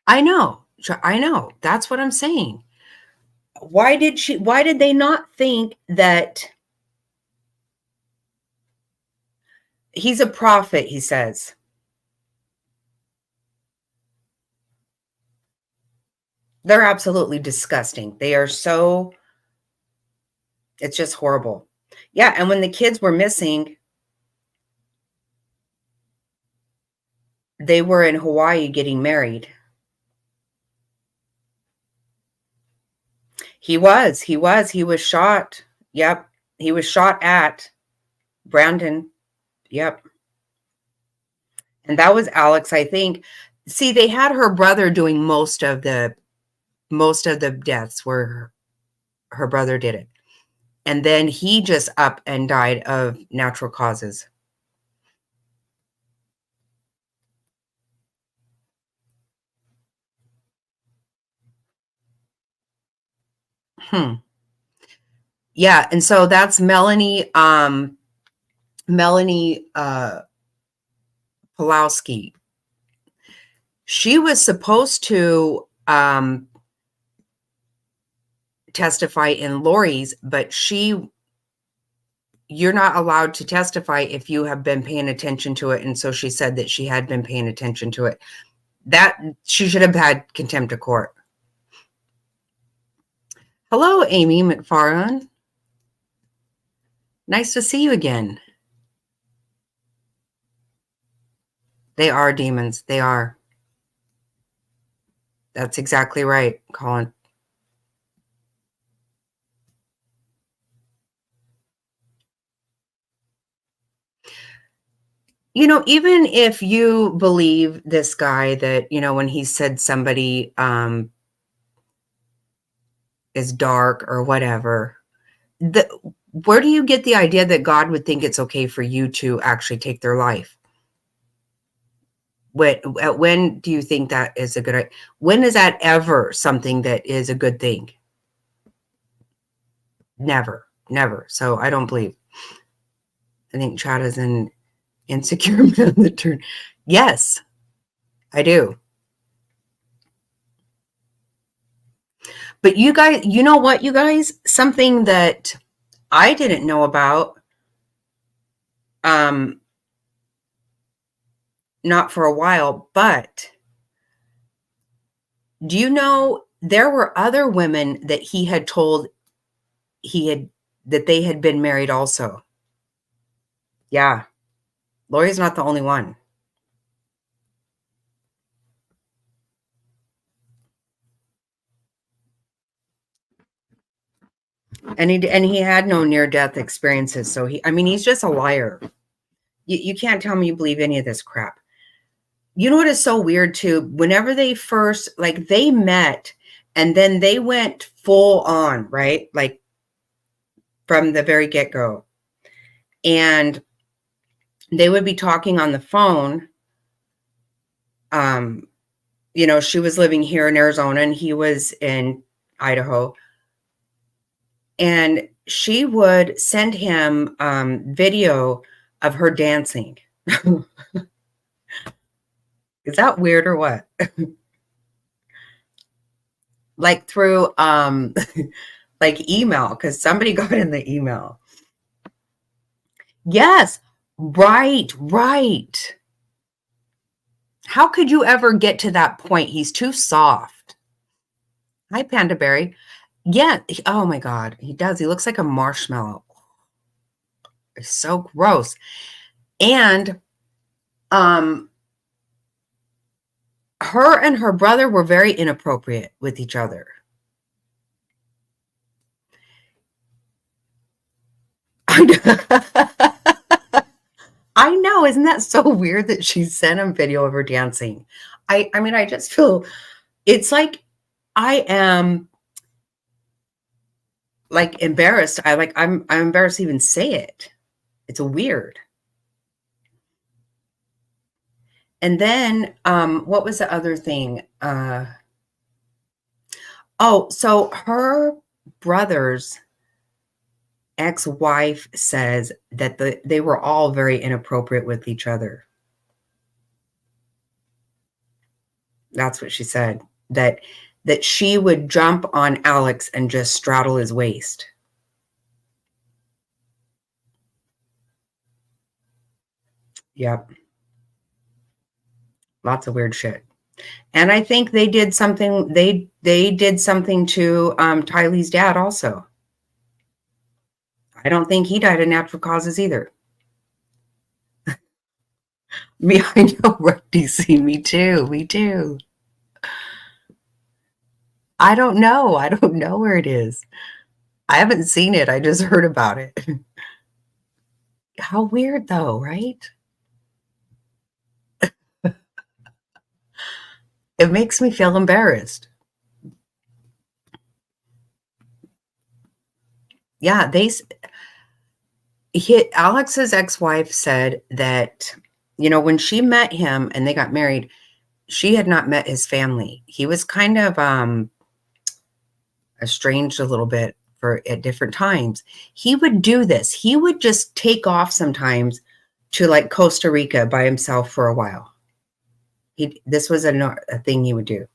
I know. That's what I'm saying. Why did they not think that he's a prophet, he says? They're absolutely disgusting. They are so, it's just horrible. Yeah, and when the kids were missing, they were in Hawaii getting married. He was shot. Yep. He was shot at Brandon. Yep. And that was Alex, I think. See, they had her brother doing most of the deaths, where her brother did it. And then he just up and died of natural causes. Yeah, and so that's Melanie Pulowski. She was supposed to testify in Lori's, but you're not allowed to testify if you have been paying attention to it. And so she said that she had been paying attention to it. That she should have had contempt of court. Hello, Amy McFarland. Nice to see you again. They are demons. They are. That's exactly right, Colin. Even if you believe this guy that, when he said somebody is dark or whatever, where do you get the idea that God would think it's okay for you to actually take their life? When do you think that is a good idea? When is that ever something that is a good thing? Never. So I don't believe. I think Chad is an insecure man that turn. Yes, I do. But you guys, you know what, you guys? Something that I didn't know about, not for a while, but do you know there were other women that he had told that they had been married also? Yeah. Lori's not the only one. And he had no near-death experiences. So he's just a liar. You can't tell me you believe any of this crap. You know what is so weird too? Whenever they first, they met and then they went full on, right? Like from the very get-go. and they would be talking on the phone. She was living here in Arizona and he was in Idaho. And she would send him video of her dancing. Is that weird or what? Like through like email, because somebody got in the email. Yes, right. How could you ever get to that point? He's too soft. Hi, Panda Berry. Yeah. Oh my God. He does. He looks like a marshmallow. It's so gross. And her and her brother were very inappropriate with each other. I know. Isn't that so weird that she sent him video of her dancing? I mean, I just feel it's like I am like embarrassed. I'm embarrassed to even say it. It's weird. And then what was the other thing? So her brother's ex-wife says that they were all very inappropriate with each other. That's what she said. That she would jump on Alex and just straddle his waist. Yep. Lots of weird shit. And I think they did something, they did something to Tylee's dad also. I don't think he died of natural causes either. Me, I know, right, DC, me too. I don't know where it is. I haven't seen it. I just heard about it. How weird though, right? It makes me feel embarrassed. Yeah, Alex's ex-wife said that, when she met him and they got married, she had not met his family. He was kind of estranged a little bit at different times. He would do this. He would just take off sometimes to like Costa Rica by himself for a while. This was a thing he would do.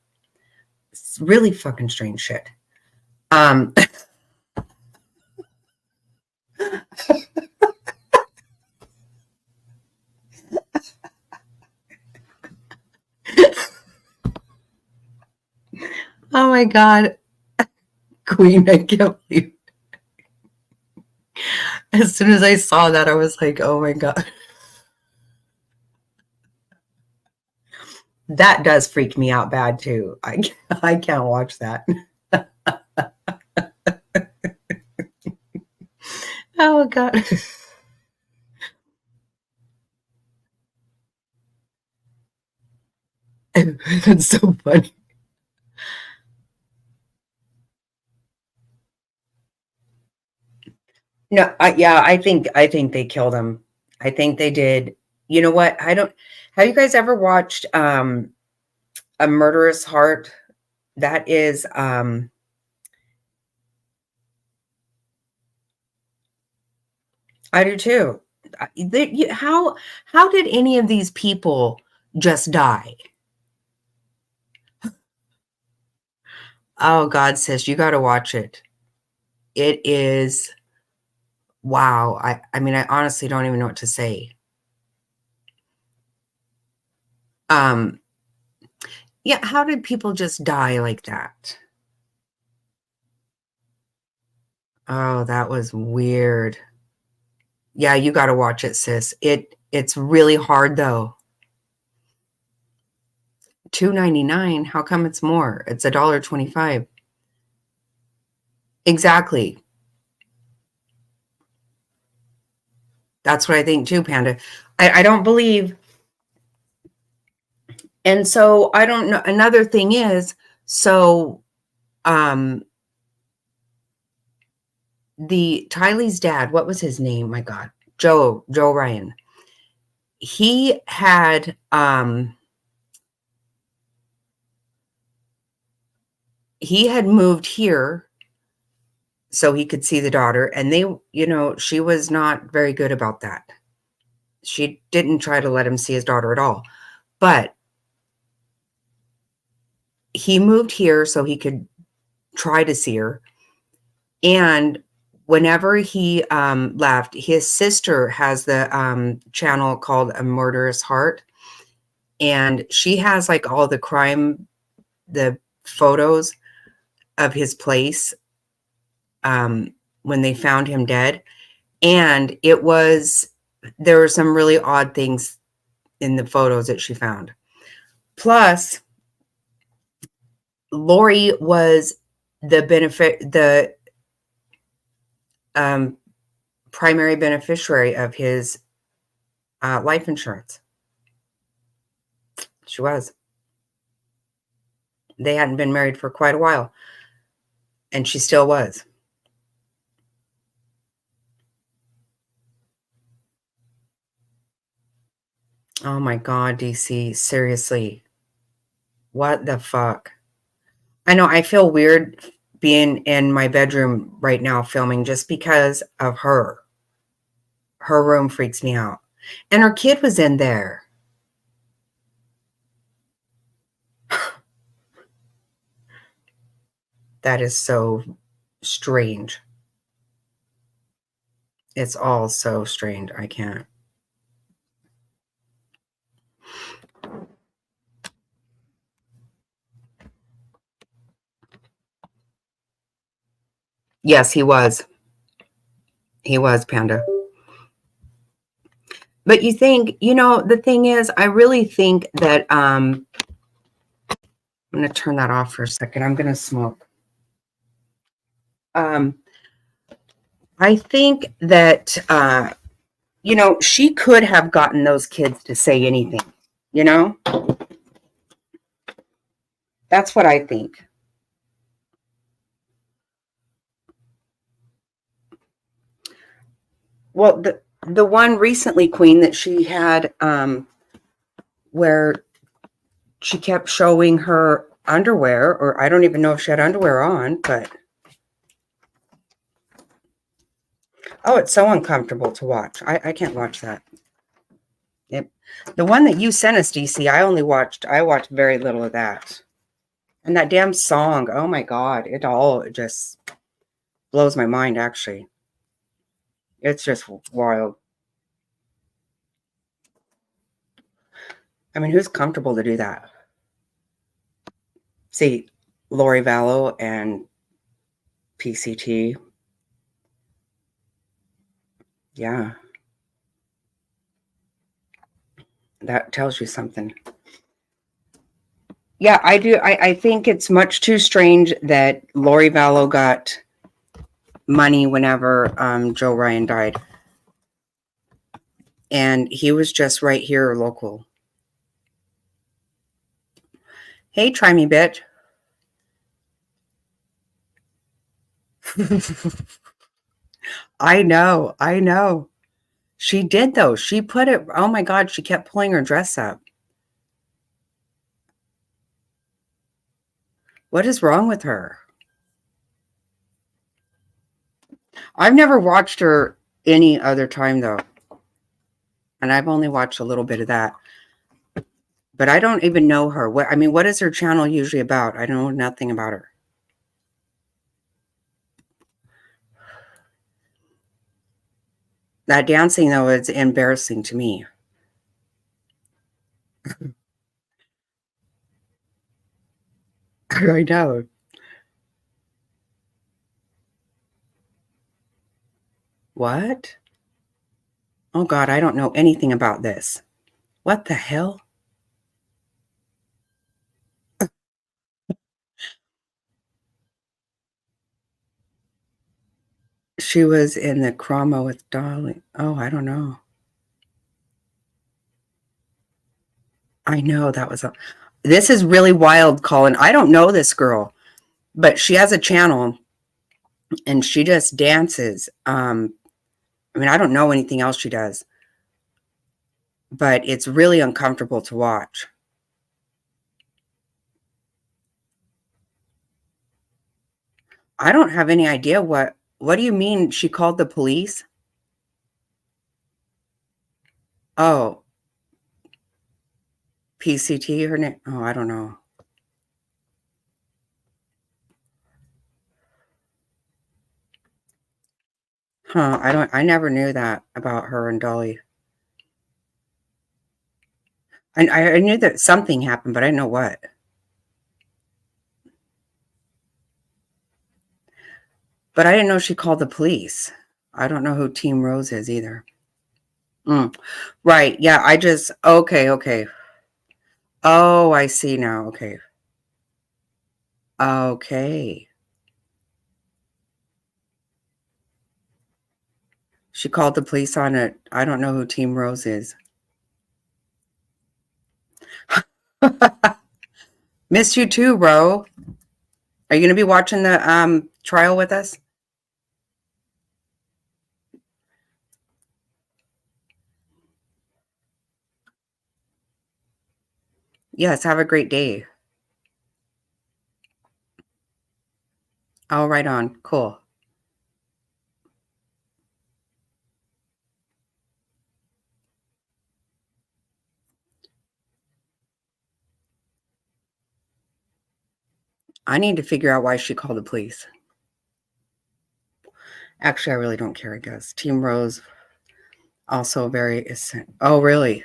It's really fucking strange shit. Oh my God. Queen, I can't believe it. As soon as I saw that, I was like, oh my God. That does freak me out bad too. I can't watch that. Oh God. That's so funny. No, I think they killed him. I think they did. You know what? Have you guys ever watched A Murderous Heart? That is I do too. How did any of these people just die? Oh God, sis, you got to watch it. It is wow. I mean, I honestly don't even know what to say. Yeah, how did people just die like that? Oh, that was weird. Yeah, you got to watch it, sis. It's really hard though. $2.99. How come it's more? It's $1.25. Exactly. That's what I think too, Panda. I don't believe. And so I don't know. Another thing is, so the Tylee's dad, what was his name? My God. Joe Ryan. He had moved here so he could see the daughter, and they, she was not very good about that. She didn't try to let him see his daughter at all. But he moved here so he could try to see her. And whenever he left, his sister has the channel called A Murderous Heart. And she has like all the photos of his place when they found him dead. And there were some really odd things in the photos that she found. Plus, Lori was the primary beneficiary of his life insurance. She was. They hadn't been married for quite a while, and she still was. Oh my God, DC, seriously. What the fuck? I know, I feel weird being in my bedroom right now filming just because of her. Her room freaks me out. And her kid was in there. That is so strange. It's all so strange. I can't. Yes, he was. He was, Panda. But you think, the thing is, I really think that, I'm going to turn that off for a second. I'm going to smoke. I think that, she could have gotten those kids to say anything, That's what I think. Well, the one recently, Queen, that she had, where she kept showing her underwear, or I don't even know if she had underwear on, but oh, it's so uncomfortable to watch. I can't watch that. Yep. The one that you sent us, DC, I watched very little of that. And that damn song, oh my God, it just blows my mind, actually. It's just wild. I mean, who's comfortable to do that? See, Lori Vallow and PCT. Yeah. That tells you something. Yeah, I do. I think it's much too strange that Lori Vallow got money whenever Joe Ryan died. And he was just right here local. Hey, try me, bitch. I know. She did, though. She put it, oh my God, she kept pulling her dress up. What is wrong with her? I've never watched her any other time, though. And I've only watched a little bit of that. But I don't even know her. What is her channel usually about? I know nothing about her. That dancing, though, is embarrassing to me. I know. What? Oh, God, I don't know anything about this. What the hell? She was in the Chroma with Dolly. Oh, I don't know. I know that was this is really wild, Colin. I don't know this girl, but she has a channel and she just dances. I mean, I don't know anything else she does, but it's really uncomfortable to watch. I don't have any idea what do you mean she called the police? Oh, PCT, her name? Oh, I don't know. Huh, I never knew that about her and Dolly. I knew that something happened, but I didn't know what. But I didn't know she called the police. I don't know who Team Rose is either. Right, yeah, okay. Oh, I see now, okay. Okay. She called the police on it. I don't know who Team Rose is. Missed you too, bro. Are you going to be watching the trial with us? Yes, have a great day. Oh, right on. Cool. I need to figure out why she called the police. Actually, I really don't care, I guess. Team Rose, also very... Oh, really?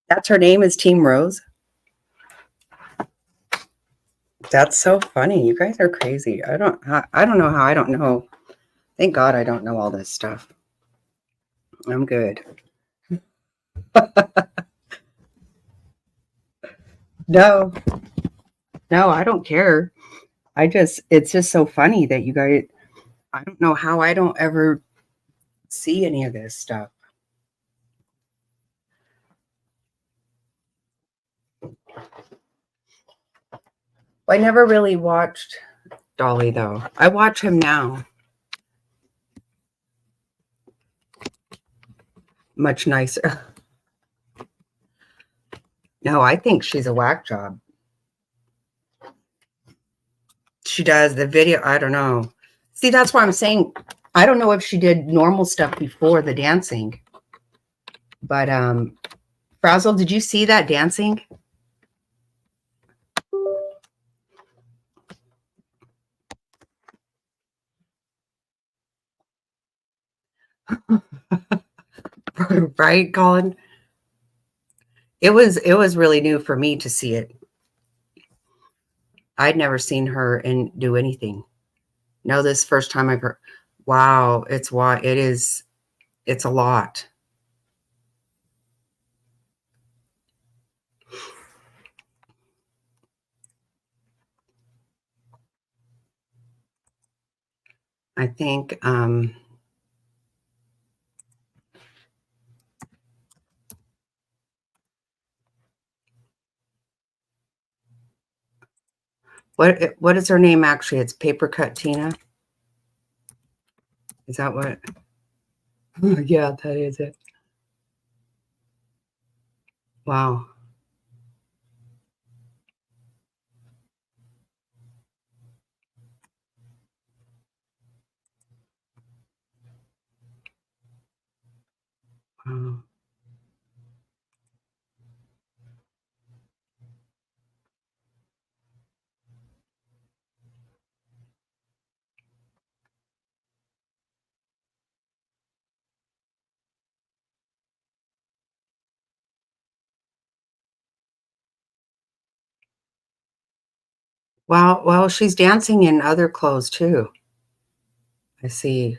That's her name is Team Rose? That's so funny. You guys are crazy. I don't know how I don't know. Thank God I don't know all this stuff. I'm good. No, no, I don't care. It's just so funny that you guys, I don't know how I don't ever see any of this stuff. I never really watched Dolly, though. I watch him now. Much nicer. No, I think she's a whack job. She does the video. I don't know. See, that's why I'm saying I don't know if she did normal stuff before the dancing. But Frazzle, did you see that dancing? Right, Colin? It was really new for me to see it. I'd never seen her and do anything. No, this first time I've heard. Wow, it's why it is. It's a lot. I think. What is her name actually? It's Paper Cut Tina. Is that what? Yeah, that is it. Wow. Wow. Well, she's dancing in other clothes too. I see.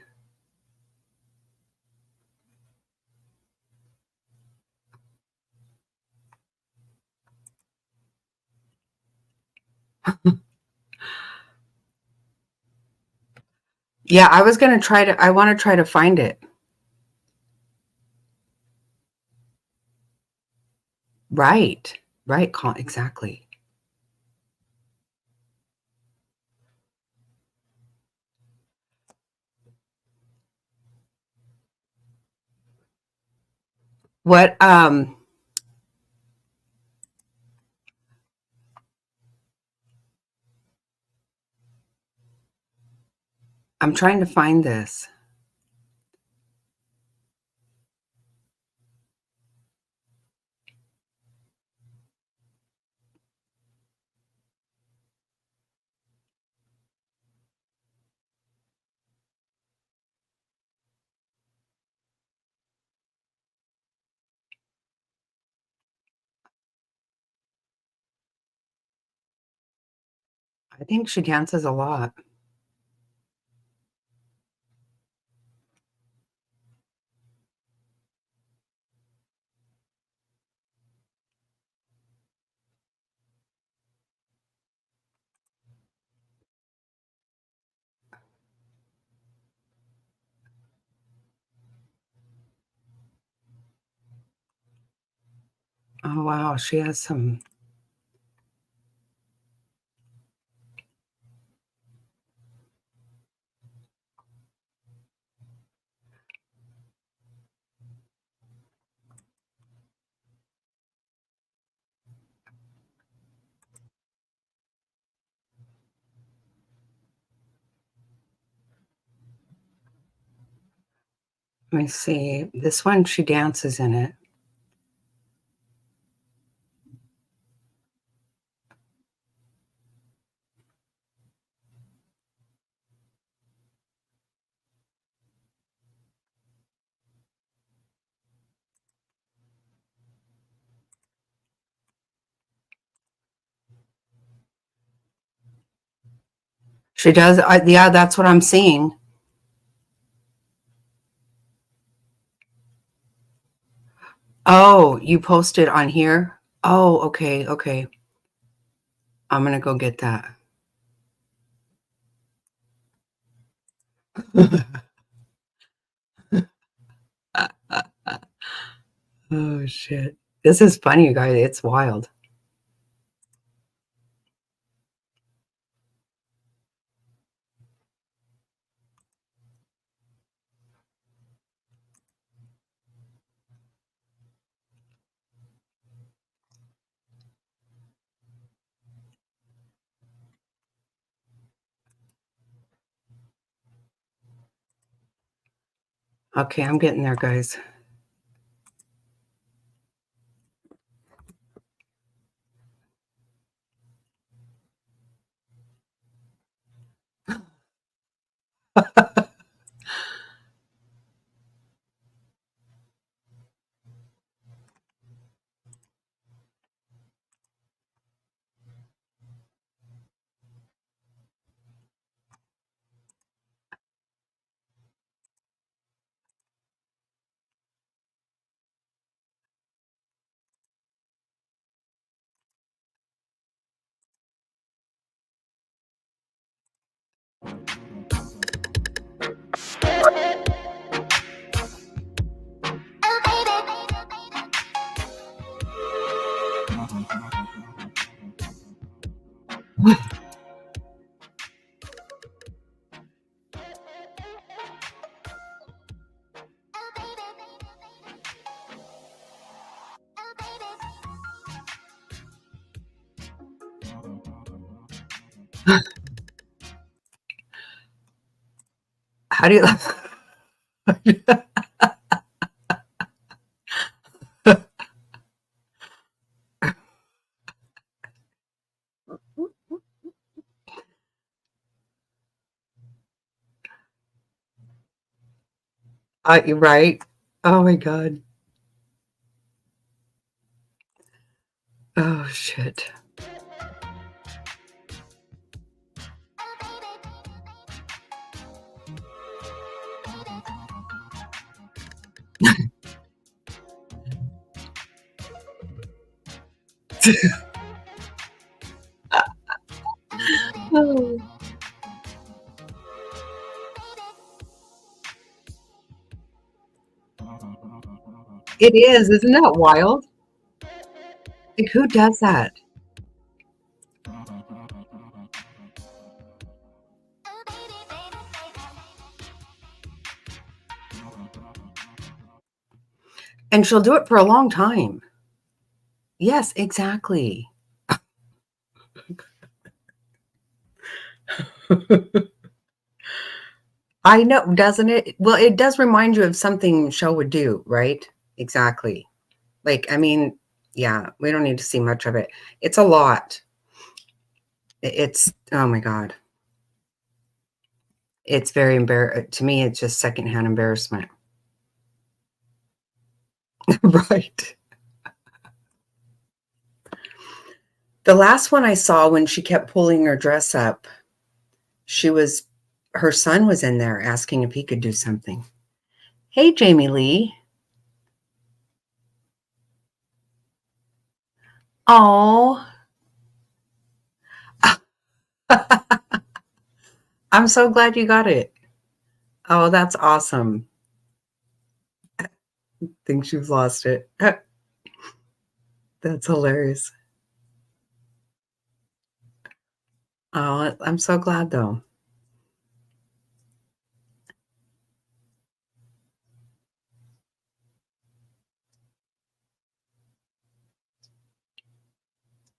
Yeah, I was gonna try to. I want to try to find it. Right. Right. Exactly. What I'm trying to find this. I think she dances a lot. Oh, wow. She has some. Let me see. This one, she dances in it. She does. Yeah, that's what I'm seeing. Oh, you posted on here? Oh, okay, okay. I'm gonna go get that. Oh, shit. This is funny, you guys. It's wild. Okay, I'm getting there, guys. How do you? You're right. Oh my God. Oh shit. Oh. It is, isn't that wild? Like, who does that? And she'll do it for a long time. Yes, exactly. I know, doesn't it? Well, it does remind you of something Michelle would do, right? Exactly. Like, I mean, yeah, we don't need to see much of it. It's a lot. It's, oh my God. It's very embarrassing. To me, it's just secondhand embarrassment. Right. The last one I saw when she kept pulling her dress up, her son was in there asking if he could do something. Hey, Jamie Lee. Oh, I'm so glad you got it. Oh, that's awesome. Think she's lost it. That's hilarious. Oh, I'm so glad though.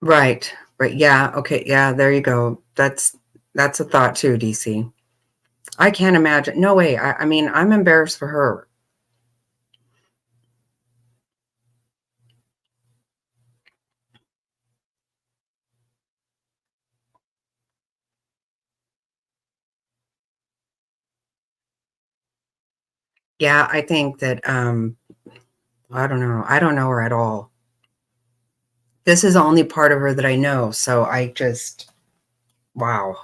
Right. Right. Yeah. Okay. Yeah. There you go. That's a thought too, DC. I can't imagine. No way. I mean, I'm embarrassed for her. Yeah, I think that I don't know. I don't know her at all. This is the only part of her that I know. So I just wow.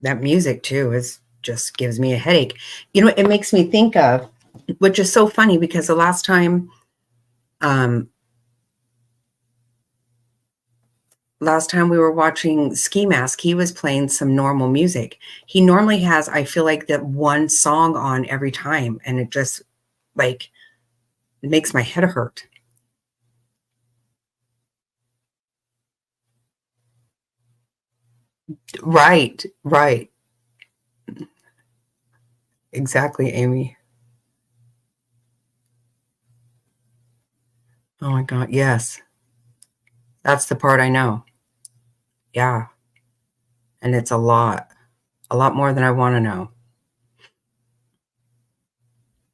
That music too is just gives me a headache. You know, it makes me think of, which is so funny because the um last time we were watching Ski Mask, he was playing some normal music. He normally has, I feel like, that one song on every time, and it just like it makes my head hurt. Right, right. Exactly, Amy. Oh my God, yes. That's the part I know. Yeah. And it's a lot more than I want to know.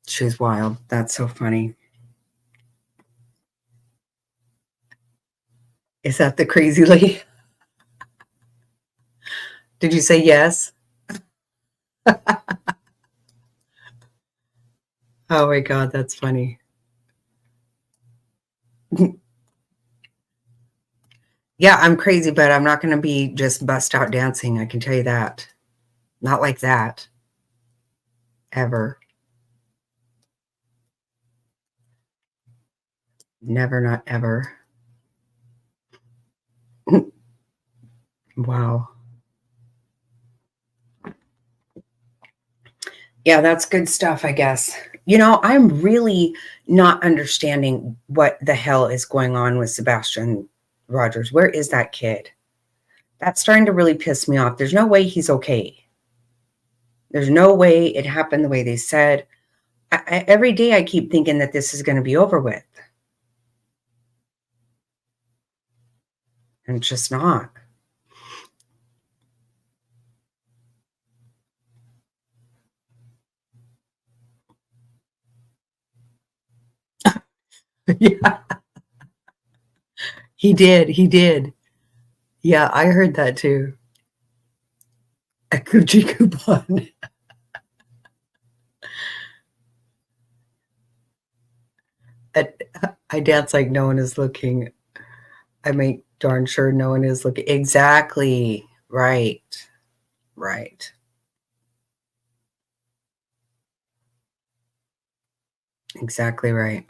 She's wild. That's so funny. Is that the crazy lady? Did you say yes? Oh my God, that's funny. Yeah, I'm crazy, but I'm not going to be just bust out dancing. I can tell you that. Not like that, ever. Never, not ever. Wow. Yeah, that's good stuff, I guess. You know, I'm really not understanding what the hell is going on with Sebastian Rogers. Where is that kid? That's starting to really piss me off. There's no way he's okay. There's no way it happened the way they said. Every day I keep thinking that this is going to be over with, and it's just not. Yeah, he did. He did. Yeah, I heard that too. A coochie coupon. I, I dance like no one is looking. I make darn sure no one is looking. Exactly. Right. Right. Exactly right.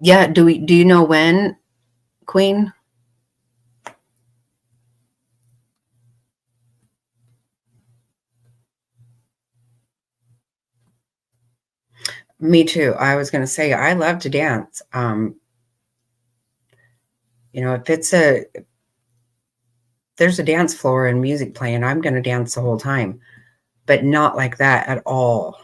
Yeah. Do you know when, Queen? Me too. I was going to say, I love to dance. If there's a dance floor and music playing, I'm going to dance the whole time, but not like that at all.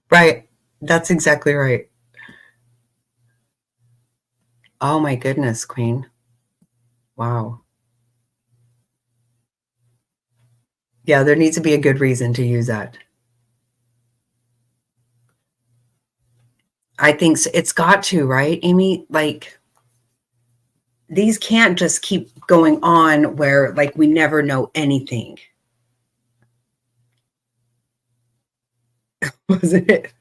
Right. That's exactly right. Oh my goodness, Queen. Wow. Yeah, there needs to be a good reason to use that. I think it's got to, right, Amy? Like, these can't just keep going on where, like, we never know anything. Wasn't it?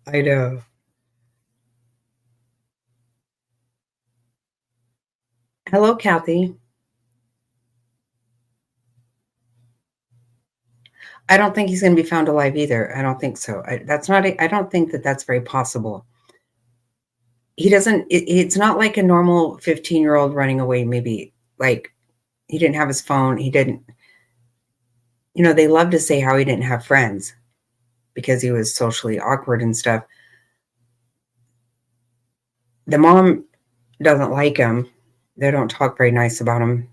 I know. Hello, Kathy. I don't think he's going to be found alive either. I don't think so. I don't think that that's very possible. He doesn't, it's not like a normal 15-year-old running away, maybe. Like, he didn't have his phone. He didn't, they love to say how he didn't have friends because he was socially awkward and stuff. The mom doesn't like him. They don't talk very nice about him.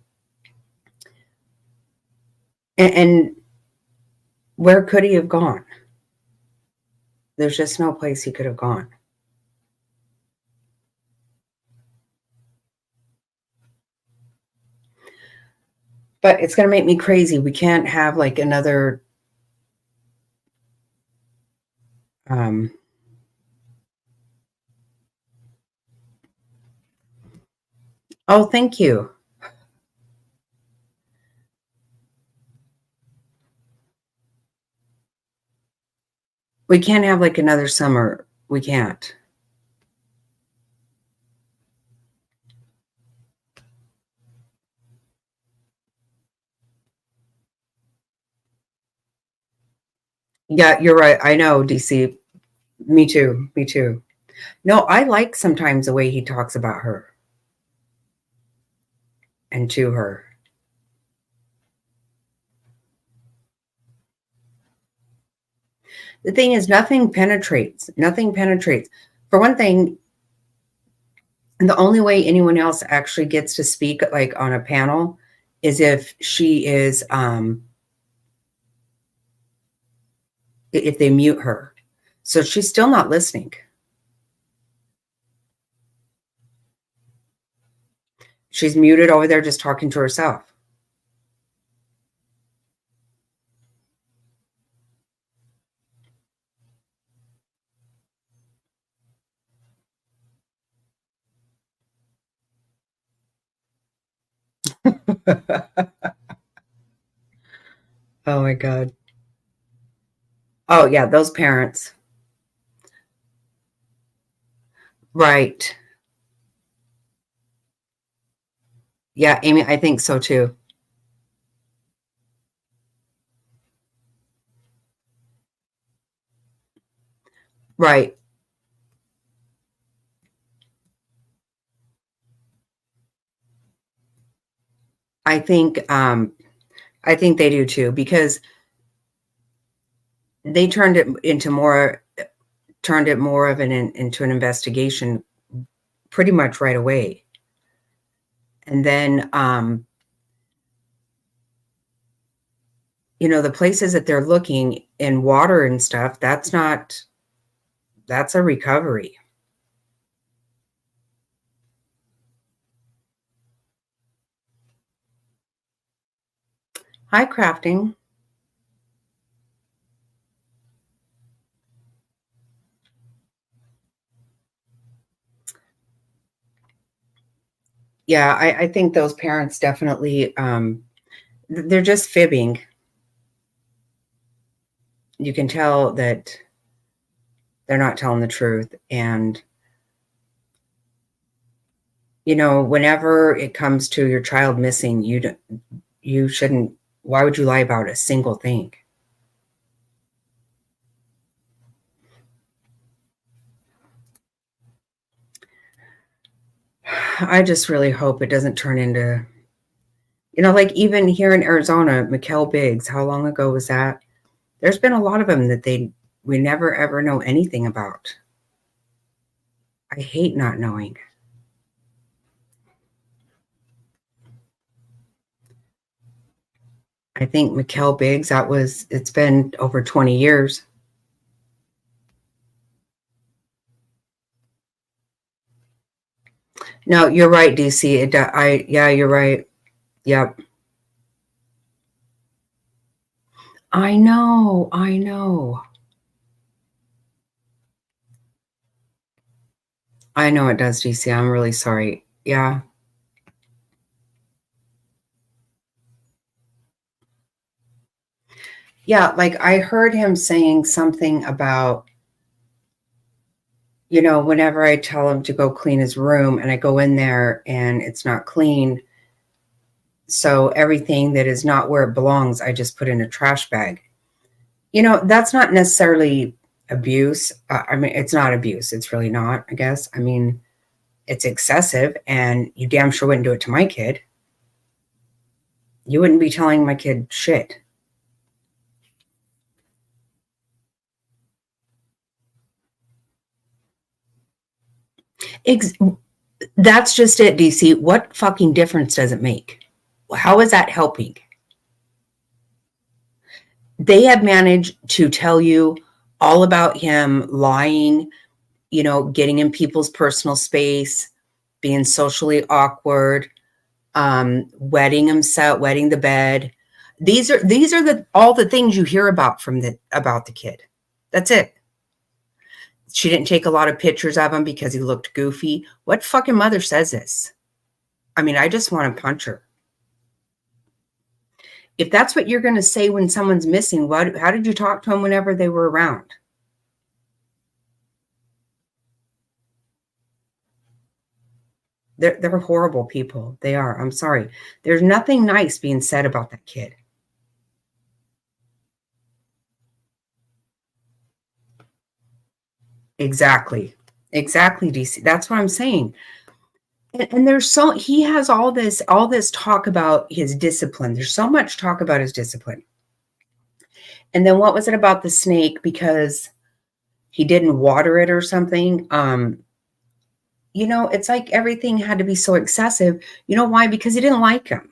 And where could he have gone? There's just no place he could have gone. But it's going to make me crazy. We can't have like another oh, thank you. We can't have like another summer. We can't. Yeah, you're right. I know, DC. Me too. Me too. No, I like sometimes the way he talks about her and to her. The thing is, nothing penetrates. Nothing penetrates. For one thing, the only way anyone else actually gets to speak like on a panel is if she is if they mute her. So she's still not listening. She's muted over there just talking to herself. Oh my God. Oh yeah, those parents. Right. Yeah, Amy, I think so too. Right. I think I think they do too, because they turned it more of into an investigation pretty much right away. And then the places that they're looking in water and stuff, that's a recovery. Hi, crafting. Yeah, I think those parents definitely they're just fibbing. You can tell that they're not telling the truth. And whenever it comes to your child missing, you shouldn't. Why would you lie about a single thing? I just really hope it doesn't turn into, like even here in Arizona, Mikkel Biggs, how long ago was that? There's been a lot of them that we never ever know anything about. I hate not knowing. I think Mikkel Biggs, it's been over 20 years. No, you're right, DC. Yeah, you're right. Yep. I know. I know. I know it does, DC. I'm really sorry. Yeah. Yeah, like I heard him saying something about, whenever I tell him to go clean his room and I go in there and it's not clean, so everything that is not where it belongs, I just put in a trash bag. That's not necessarily abuse. I mean, it's not abuse. It's really not, I guess. I mean, it's excessive, and you damn sure wouldn't do it to my kid. You wouldn't be telling my kid shit. That's just it, DC. What fucking difference does it make? How is that helping? They have managed to tell you all about him lying, getting in people's personal space, being socially awkward, wetting himself, wetting the bed. These are all the things you hear about about the kid. That's it. She didn't take a lot of pictures of him because he looked goofy. What fucking mother says this? I mean, I just want to punch her. If that's what you're going to say when someone's missing, how did you talk to them whenever they were around? They're horrible people. They are. I'm sorry. There's nothing nice being said about that kid. Exactly. Exactly, DC. That's what I'm saying. And he has all this talk about his discipline. There's so much talk about his discipline. And then what was it about the snake? Because he didn't water it or something. It's like everything had to be so excessive. You know why? Because he didn't like him.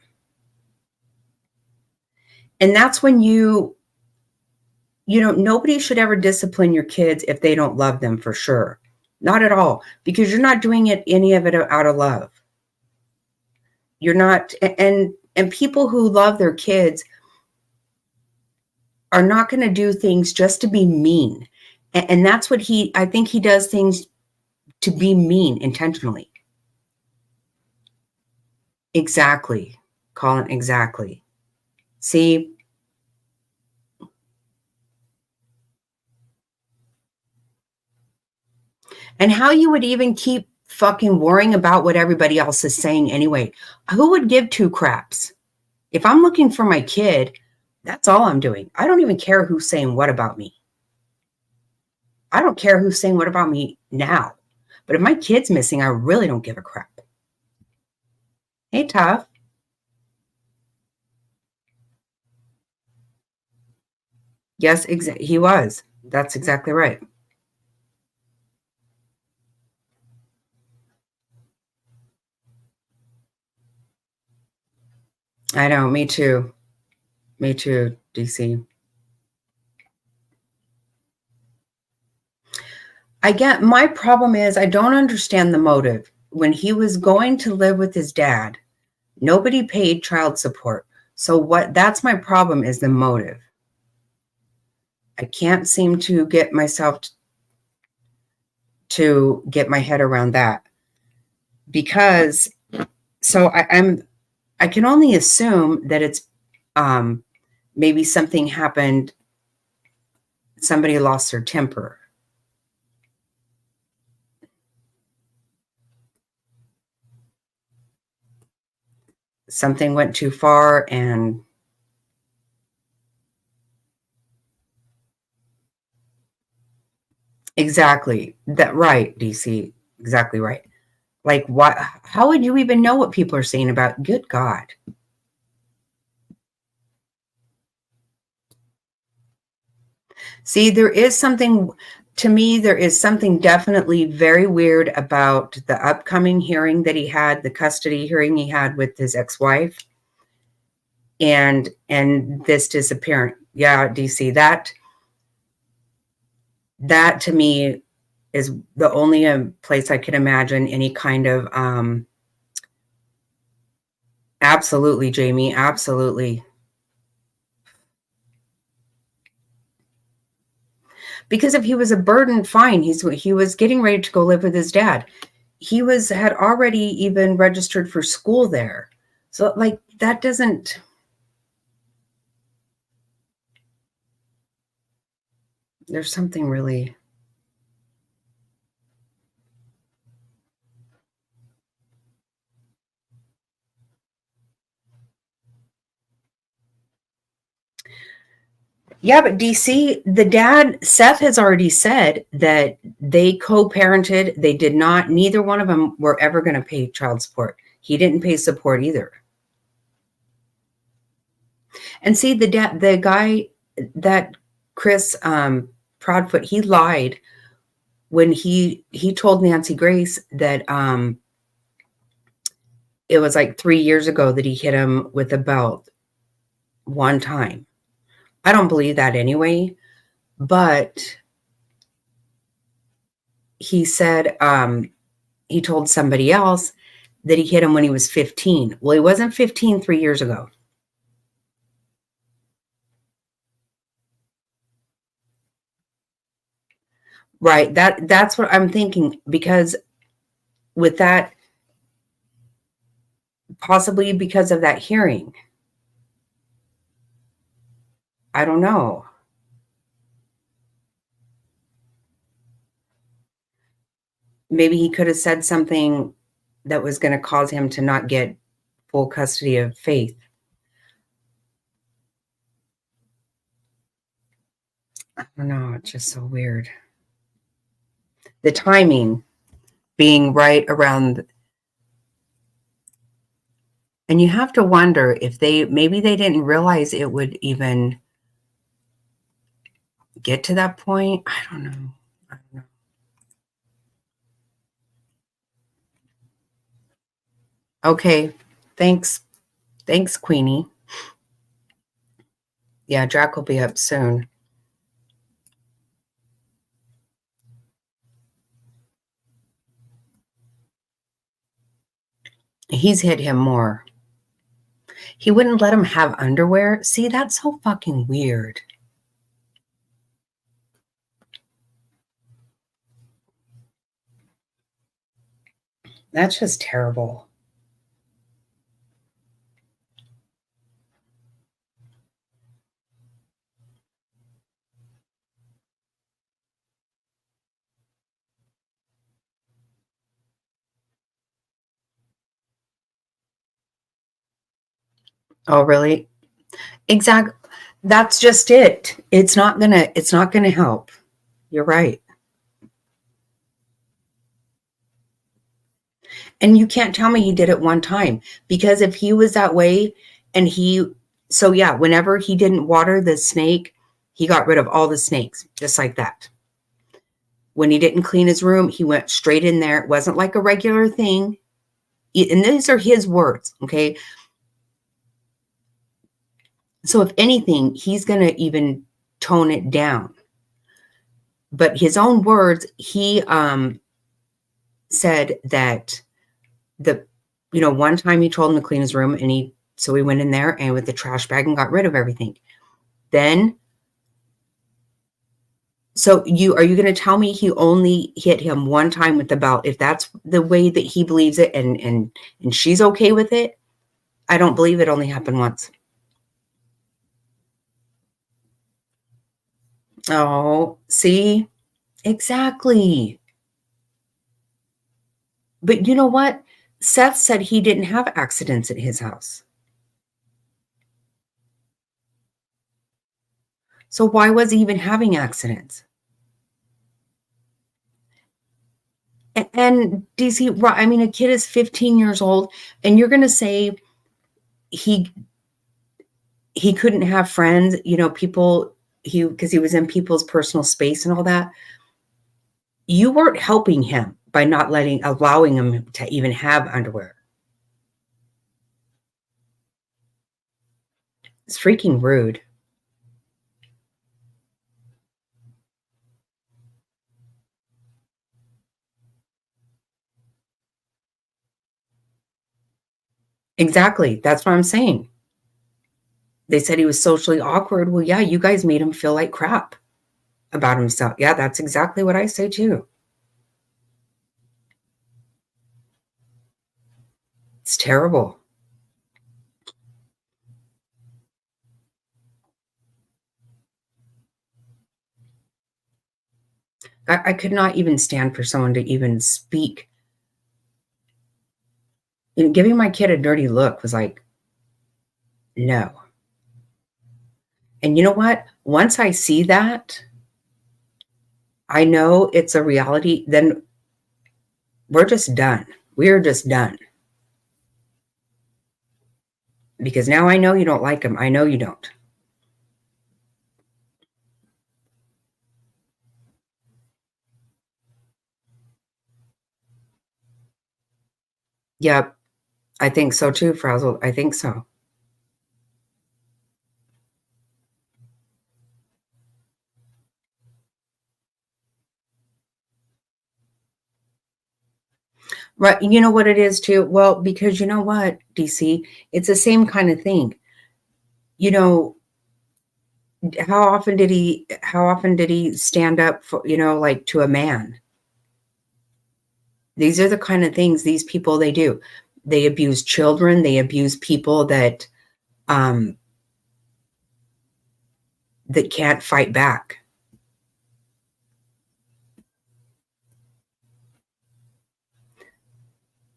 And that's when nobody should ever discipline your kids if they don't love them, for sure. Not at all, because you're not doing any of it out of love. You're not, and people who love their kids are not going to do things just to be mean. And that's what I think he does things to be mean intentionally. Exactly, Colin, exactly. See? And how you would even keep fucking worrying about what everybody else is saying anyway. Who would give two craps? If I'm looking for my kid, that's all I'm doing. I don't even care who's saying what about me. I don't care who's saying what about me now. But if my kid's missing, I really don't give a crap. Hey, Tough. Yes, he was. That's exactly right. I know. Me too. Me too, DC. My problem is I don't understand the motive. When he was going to live with his dad, nobody paid child support. So that's my problem, is the motive. I can't seem to get myself to get my head around that, because I can only assume that it's maybe something happened. Somebody lost their temper. Something went too far, and exactly that, right, DC, exactly right. Like, what? How would you even know what people are saying about? Good God. See, there is something, to me, there is something definitely very weird about the upcoming hearing that he had, the custody hearing he had with his ex-wife, and this disappearance. Yeah, DC, that to me is the only place I could imagine any kind of absolutely, Jamie, absolutely. Because if he was a burden, fine. He was getting ready to go live with his dad. He had already even registered for school there. So like that doesn't, there's something really. Yeah, but DC, the dad, Seth has already said that they co-parented. They did not, neither one of them were ever going to pay child support. He didn't pay support either. And see, the guy, that Chris Proudfoot, he lied when he told Nancy Grace that it was like 3 years ago that he hit him with a belt one time. I don't believe that anyway, but he said he told somebody else that he hit him when he was 15. Well, he wasn't 15 3 years ago. Right. That's what I'm thinking, because with that, possibly because of that hearing. I don't know. Maybe he could have said something that was going to cause him to not get full custody of Faith. I don't know. It's just so weird. The timing being right around, and you have to wonder if maybe they didn't realize it would even get to that point. I don't know. Okay. Thanks, Queenie. Yeah, Jack will be up soon. He's hit him more. He wouldn't let him have underwear. See, that's so fucking weird. That's just terrible. Oh, really? Exactly. That's just it. It's not gonna help. You're right. And you can't tell me he did it one time, because if he was that way and so yeah, whenever he didn't water the snake, he got rid of all the snakes just like that. When he didn't clean his room, he went straight in there. It wasn't like a regular thing. And these are his words, okay? So if anything, he's going to even tone it down. But his own words, he said that one time he told him to clean his room, and so he went in there and with the trash bag and got rid of everything. Then, so are you going to tell me he only hit him one time with the belt? If that's the way that he believes it, and she's okay with it, I don't believe it only happened once. Oh, see? Exactly. But you know what? Seth said he didn't have accidents at his house. So why was he even having accidents? And DC, I mean, a kid is 15 years old, and you're going to say he couldn't have friends, people, because he was in people's personal space and all that. You weren't helping him by not allowing him to even have underwear. It's freaking rude. Exactly. That's what I'm saying. They said he was socially awkward. Well, yeah, you guys made him feel like crap about himself. Yeah, that's exactly what I say too. It's terrible. I could not even stand for someone to even speak. Giving my kid a dirty look was like, no. And you know what? Once I see that, I know it's a reality, then we're just done. We're just done. Because now I know you don't like him. I know you don't. Yep. I think so too, Frazzled. I think so. Right. You know what it is too? Well, because you know what, DC, it's the same kind of thing. You know, how often did he stand up for, like to a man? These are the kind of things these people they do. They abuse children, they abuse people um that can't fight back.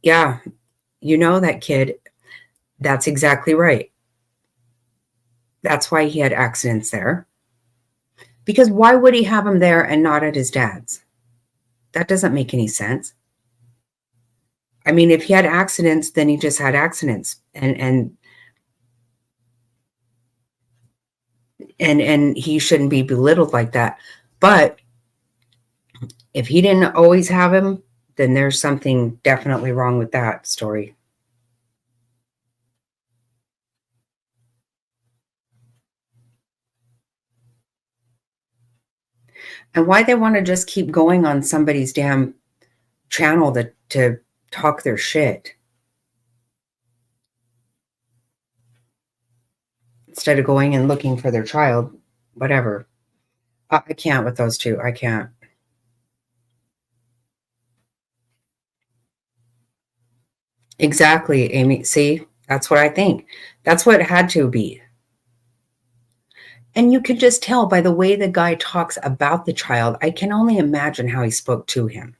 Yeah, you know that kid. That's exactly right. That's why he had accidents there. Because why would he have him there and not at his dad's? That doesn't make any sense. I mean, if he had accidents, then he just had accidents, and he shouldn't be belittled like that. But if he didn't always have him, then there's something definitely wrong with that story. And why they want to just keep going on somebody's damn channel to talk their shit instead of going and looking for their child, whatever. I can't with those two. I can't. Exactly, Amy. See, that's what I think. That's what it had to be. And you can just tell by the way the guy talks about the child. I can only imagine how he spoke to him.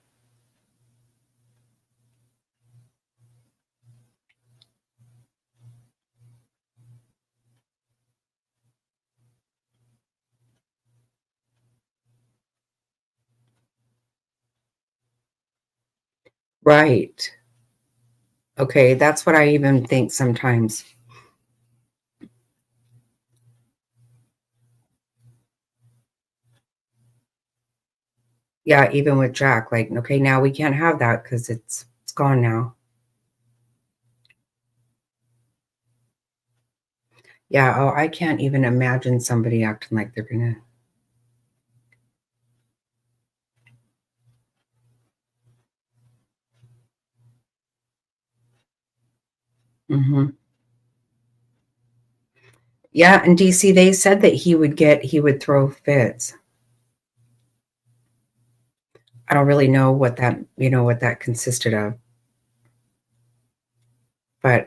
Right. Okay, that's what I even think sometimes. Yeah, even with Jack, like, okay, now we can't have that because it's gone now. Yeah, oh, I can't even imagine somebody acting like they're gonna. Hmm. Yeah, in DC, they said that he would throw fits. I don't really know what that consisted of, but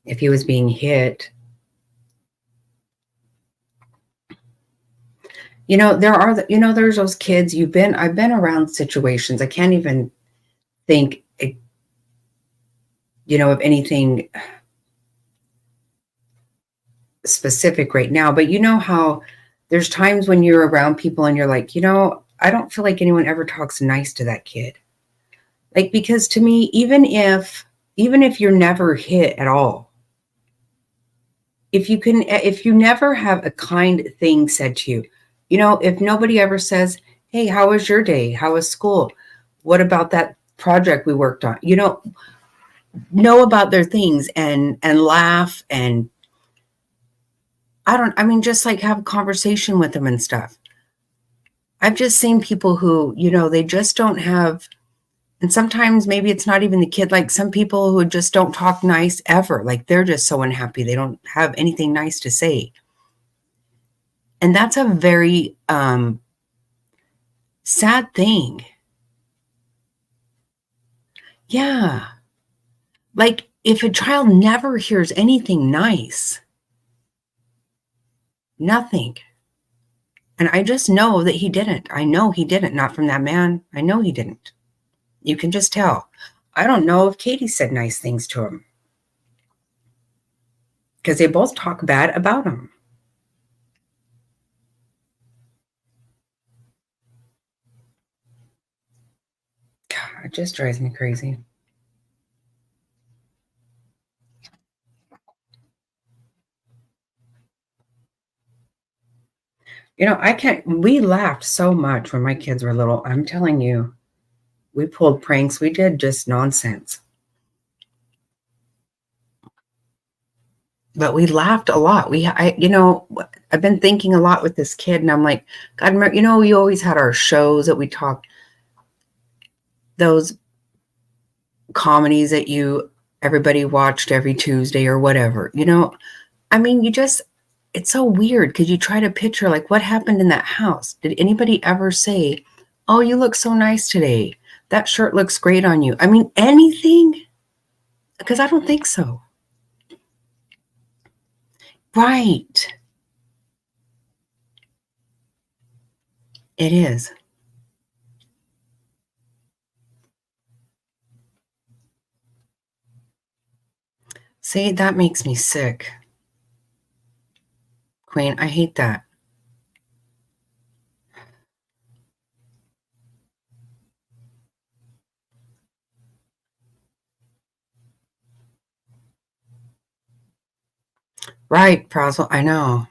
if he was being hit, there's those kids. I've been around situations. I can't even think, of anything specific right now, but you know how there's times when you're around people and you're like, I don't feel like anyone ever talks nice to that kid. Like, because to me, even if you're never hit at all, if you never have a kind thing said to you, if nobody ever says, hey, how was your day? How was school? What about that project we worked on? Know about their things and laugh, and just like have a conversation with them and stuff. I've just seen people who, they just don't have, and sometimes maybe it's not even the kid, like some people who just don't talk nice ever. Like they're just so unhappy. They don't have anything nice to say. And that's a very sad thing. Yeah. Like if a child never hears anything nice, nothing. And I just know that he didn't. I know he didn't. Not from that man. I know he didn't. You can just tell. I don't know if Katie said nice things to him, because they both talk bad about him. God, it just drives me crazy. We laughed so much when my kids were little. I'm telling you, we pulled pranks. We did just nonsense. But we laughed a lot. I've been thinking a lot with this kid, and I'm like, God, remember, we always had our shows that we talked, those comedies that everybody watched every Tuesday or whatever, it's so weird because you try to picture like what happened in that house. Did anybody ever say, oh, you look so nice today? That shirt looks great on you. Anything? Because I don't think so. Right. It is. See, that makes me sick. Queen, I hate that. Right, Prazel, I know.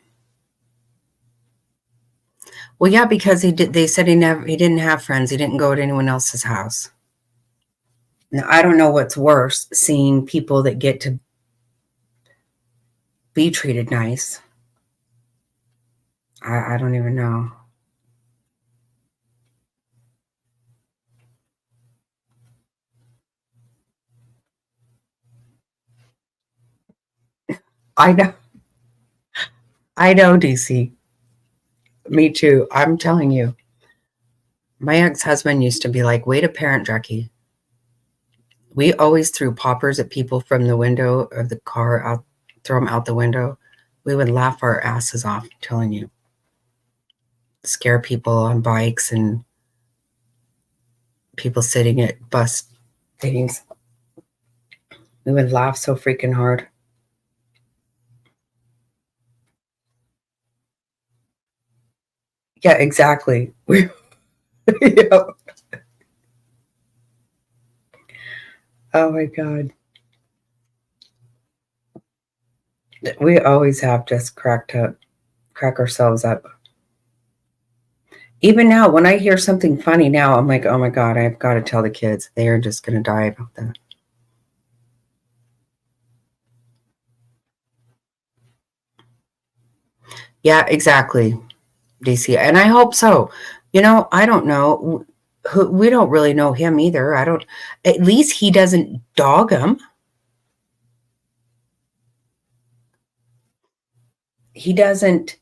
Well, yeah, because they said he didn't have friends. He didn't go to anyone else's house. Now, I don't know what's worse, seeing people that get to be treated nice. I don't even know. I know, DC. Me too. I'm telling you. My ex-husband used to be like, way to parent, Jackie. We always threw poppers at people from the window of the car, throw them out the window. We would laugh our asses off, I'm telling you. Scare people on bikes and people sitting at bus things. We would laugh so freaking hard. Yeah, exactly. Yeah. Oh my God. We always have just crack ourselves up. Even now, when I hear something funny now, I'm like, oh my God, I've got to tell the kids. They are just going to die about that. Yeah, exactly, DC. And I hope so. I don't know. We don't really know him either. At least he doesn't dog him. He doesn't,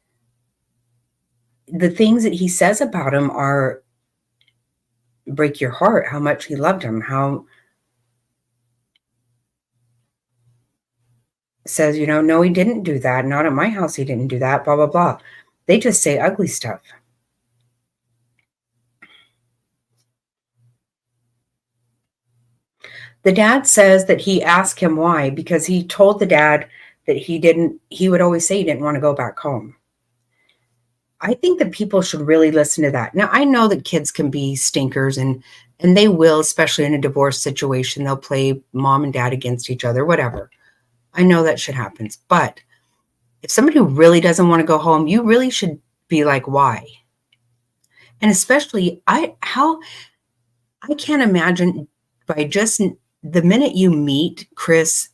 the things that he says about him break your heart, how much he loved him, how says, no, he didn't do that. Not at my house. He didn't do that, blah, blah, blah. They just say ugly stuff. The dad says that he asked him why, because he told the dad that he would always say he didn't want to go back home. I think that people should really listen to that. Now, I know that kids can be stinkers and they will, especially in a divorce situation. They'll play mom and dad against each other, whatever. I know that shit happens. But if somebody really doesn't want to go home, you really should be like, why? And especially I can't imagine by just the minute you meet Chris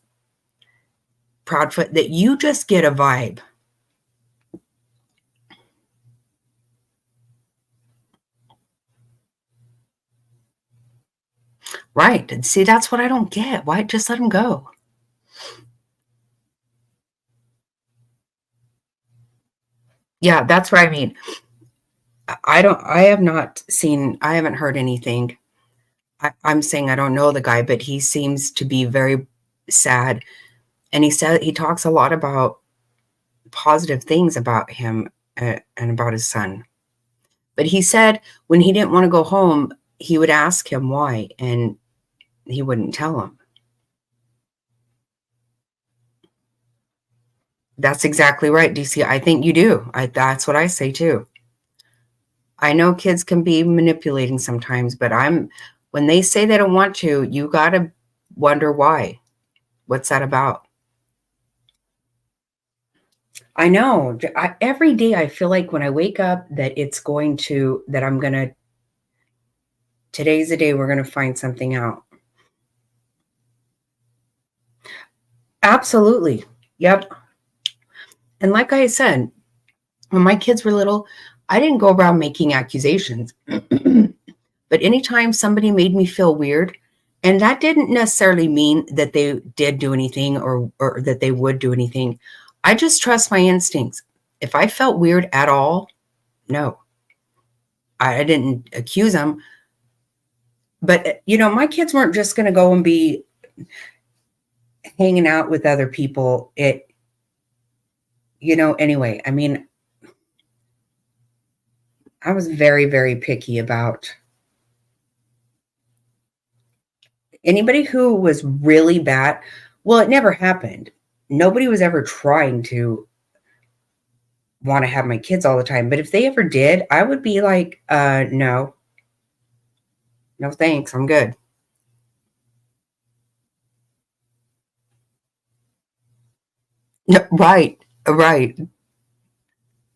Proudfoot that you just get a vibe. Right. And see, that's what I don't get. Why just let him go? Yeah, that's what I mean. I haven't heard anything. I'm saying I don't know the guy, but he seems to be very sad. And he talks a lot about positive things about him and about his son. But he said when he didn't want to go home, he would ask him why, and he wouldn't tell him. That's exactly right, DC. I think you do. That's what I say too. I know kids can be manipulating sometimes, but when they say they don't want to, you got to wonder why. What's that about? I know. Every day I feel like when I wake up that today's the day we're going to find something out. Absolutely. Yep. And like I said, when my kids were little, I didn't go around making accusations. But anytime somebody made me feel weird, and that didn't necessarily mean that they did do anything or that they would do anything. I just trust my instincts. If I felt weird at all, no, I didn't accuse them. But, my kids weren't just going to go and be hanging out with other people. Anyway, I mean, I was very, very picky about anybody who was really bad. Well, it never happened. Nobody was ever trying to want to have my kids all the time. But if they ever did, I would be like, no, thanks. I'm good. No, right.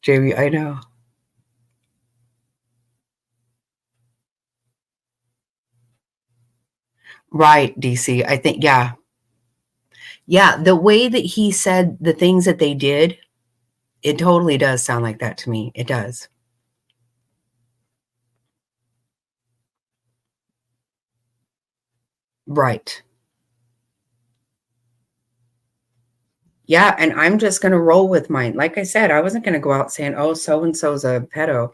Jamie, I know. Right, DC. I think, yeah. Yeah, the way that he said the things that they did, it totally does sound like that to me. It does. Right. Yeah, and I'm just going to roll with mine. Like I said, I wasn't going to go out saying, oh, so and so's a pedo,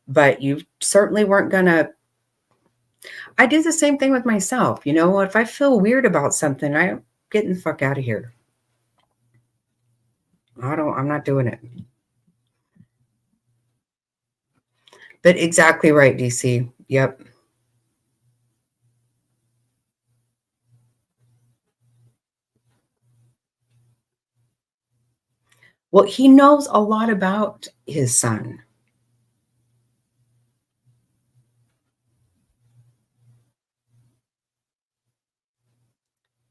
but you certainly weren't going to. I do the same thing with myself. If I feel weird about something, I'm getting the fuck out of here. I'm not doing it. But exactly right, DC. Yep. Well, he knows a lot about his son.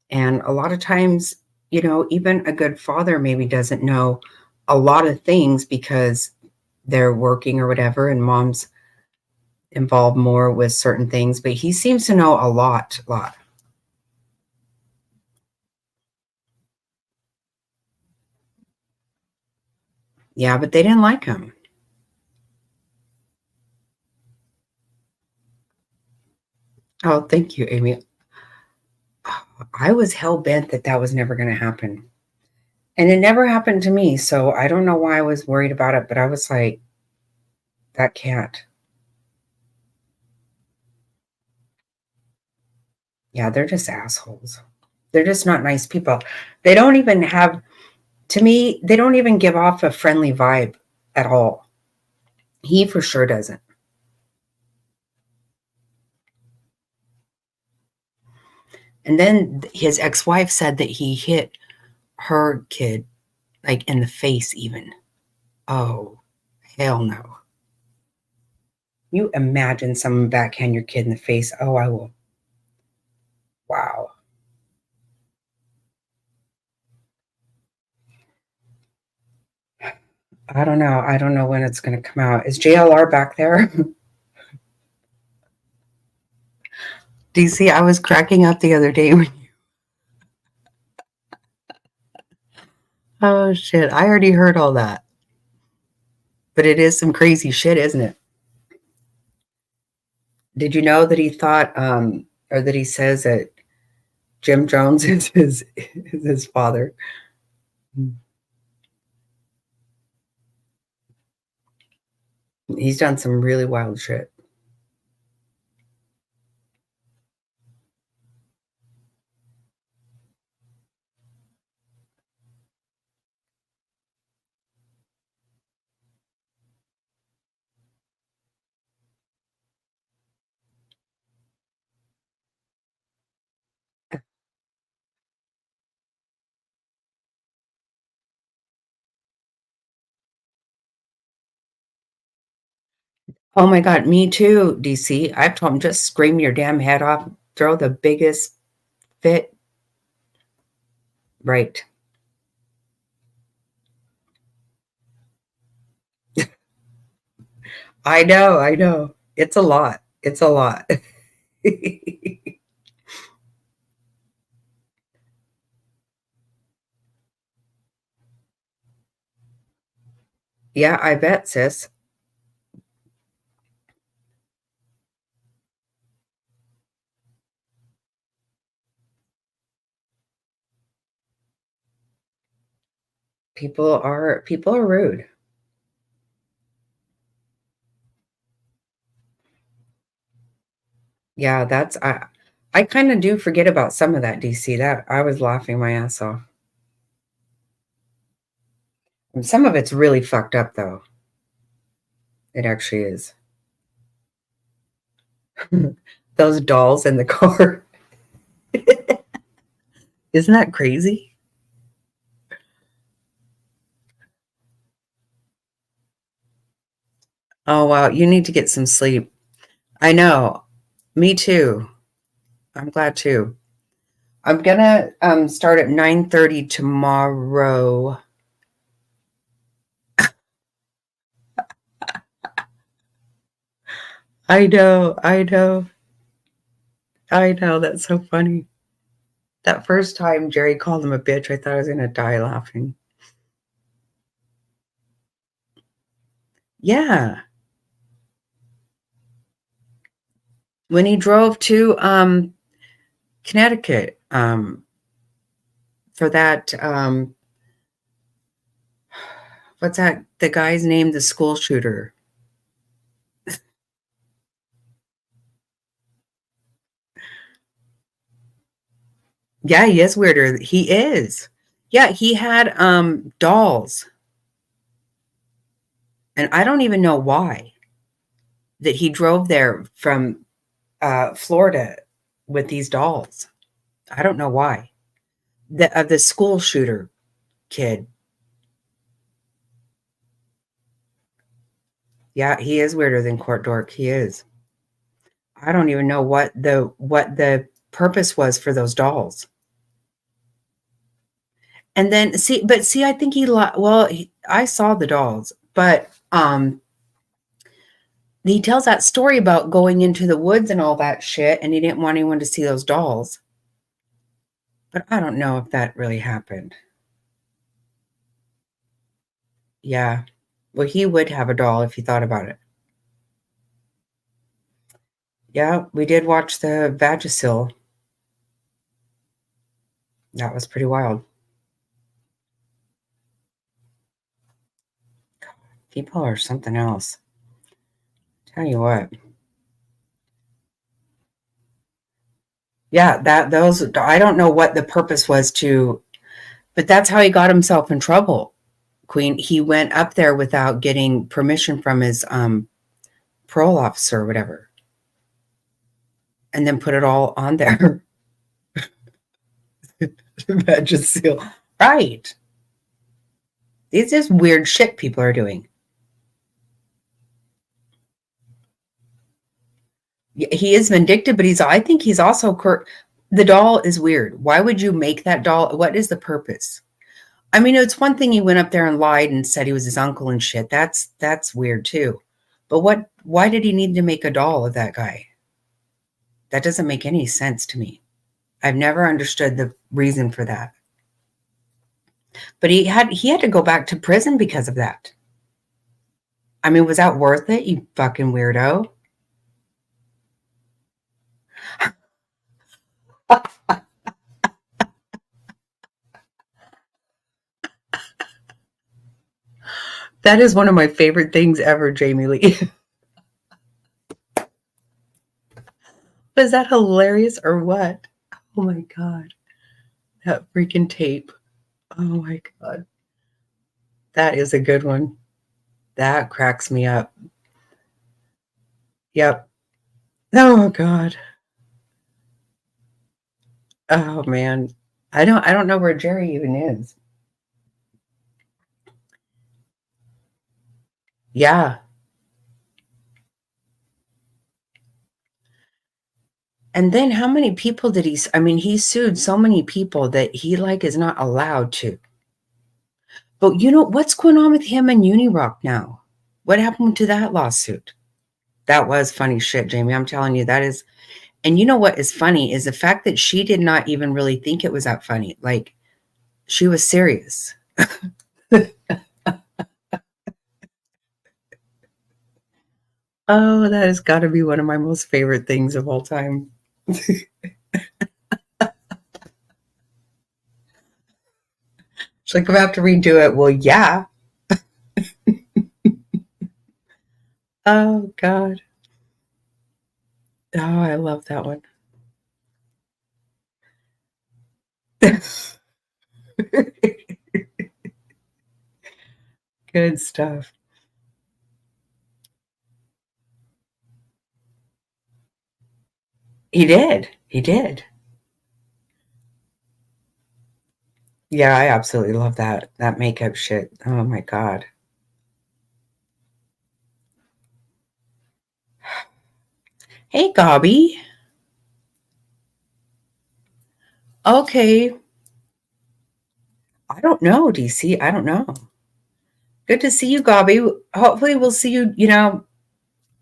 And a lot of times, even a good father maybe doesn't know a lot of things because they're working or whatever, and mom's involved more with certain things, but he seems to know a lot. Yeah, but they didn't like him. Oh, thank you, Amy. I was hell bent that was never going to happen. And it never happened to me. So I don't know why I was worried about it, but I was like, that can't. Yeah, they're just assholes. They're just not nice people. They don't even have, to me, they don't even give off a friendly vibe at all. He for sure doesn't. And then his ex-wife said that he hit her kid like in the face even. Oh, Hell no. You imagine someone backhand your kid in the face. Oh, I will. Wow. I don't know. I don't know when it's going to come out. Is JLR back there? DC, I was cracking up the other day when you. Oh, shit. I already heard all that. But it is some crazy shit, isn't it? Did you know that he thought, or that he says that Jim Jones is his father? He's done some really wild shit. Oh my God, me too, DC. I've told him just scream your damn head off, throw the biggest fit. Right. I know, I know. It's a lot. It's a lot. Yeah, I bet, sis. People are rude. Yeah, that's I kind of do forget about some of that, DC. That I was laughing my ass off. And some of it's really fucked up though. It actually is. Those dolls in the car. Isn't that crazy? Oh wow, you need to get some sleep. I know. Me too. I'm glad too. I'm gonna start at 9:30 tomorrow. I know, I know, I know. That's so funny. That first time Jerry called him a bitch, I thought I was gonna die laughing. Yeah. When he drove to Connecticut, for that what's that the guy's name, the school shooter. Yeah, he is weirder. He is. Yeah, he had dolls. And I don't even know why that he drove there from Florida with these dolls. I don't know why. The school shooter kid. Yeah, he is weirder than Court Dork. He is. I don't even know what the purpose was for those dolls. And then see, I think I saw the dolls, but he tells that story about going into the woods and all that shit, and he didn't want anyone to see those dolls. But I don't know if that really happened. Yeah. Well, he would have a doll if he thought about it. Yeah, we did watch the Vagisil. That was pretty wild. People are something else. Tell you what. Yeah, those I don't know what the purpose was but that's how he got himself in trouble. Queen, he went up there without getting permission from his parole officer or whatever, and then put it all on there. Vagisil. Right. It's just weird shit people are doing. He is vindictive, but I think he's also the doll is weird. Why would you make that doll? What is the purpose? I mean, it's one thing he went up there and lied and said he was his uncle and shit. That's weird too. But why did he need to make a doll of that guy? That doesn't make any sense to me. I've never understood the reason for that. But he had to go back to prison because of that. I mean, was that worth it, you fucking weirdo? That is one of my favorite things ever, Jamie Lee. Was that hilarious or what? Oh my God. That freaking tape. Oh my God. That is a good one. That cracks me up. Yep. Oh God. Oh man. I don't know where Jerry even is. Yeah. And then how many people did I mean, he sued so many people that he like is not allowed to. But you know, what's going on with him and Unirock now? What happened to that lawsuit? That was funny shit, Jamie. I'm telling you, that is. And you know what is funny is the fact that she did not even really think it was that funny. Like, she was serious. Oh, that has got to be one of my most favorite things of all time. She's like, I have to redo it. Well, yeah. Oh, God. Oh, I love that one. Good stuff. He did. He did. Yeah, I absolutely love that makeup shit. Oh my God. Hey, Gobby. Okay. I don't know, DC. I don't know. Good to see you, Gobby. Hopefully we'll see you,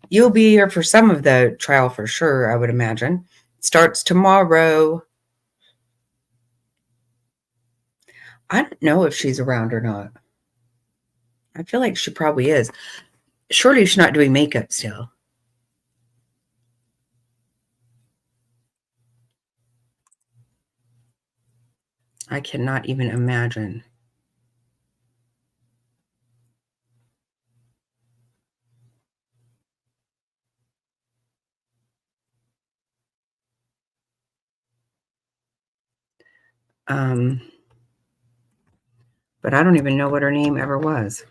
you'll be here for some of the trial for sure, I would imagine. Starts tomorrow. I don't know if she's around or not. I feel like she probably is. Surely she's not doing makeup still. I cannot even imagine. But I don't even know what her name ever was.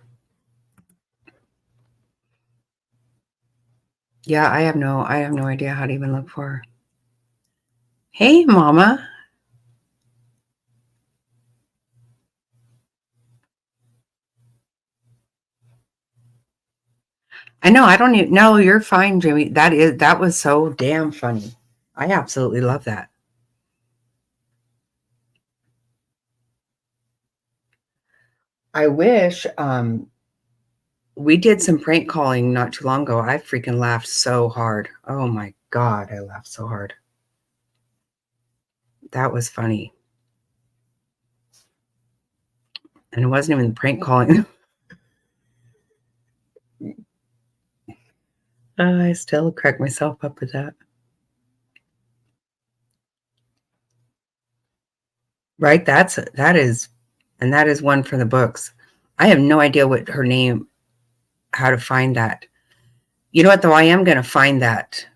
Yeah, I have no idea how to even look for her. Hey, Mama. I know, I don't even no, you're fine, Jimmy. That was so damn funny. I absolutely love that. I wish we did some prank calling not too long ago. I freaking laughed so hard. Oh my God, I laughed so hard. That was funny. And it wasn't even prank calling. I still crack myself up with that. Right? That is one for the books. I have no idea what her name, how to find that. You know what, though? I am going to find that.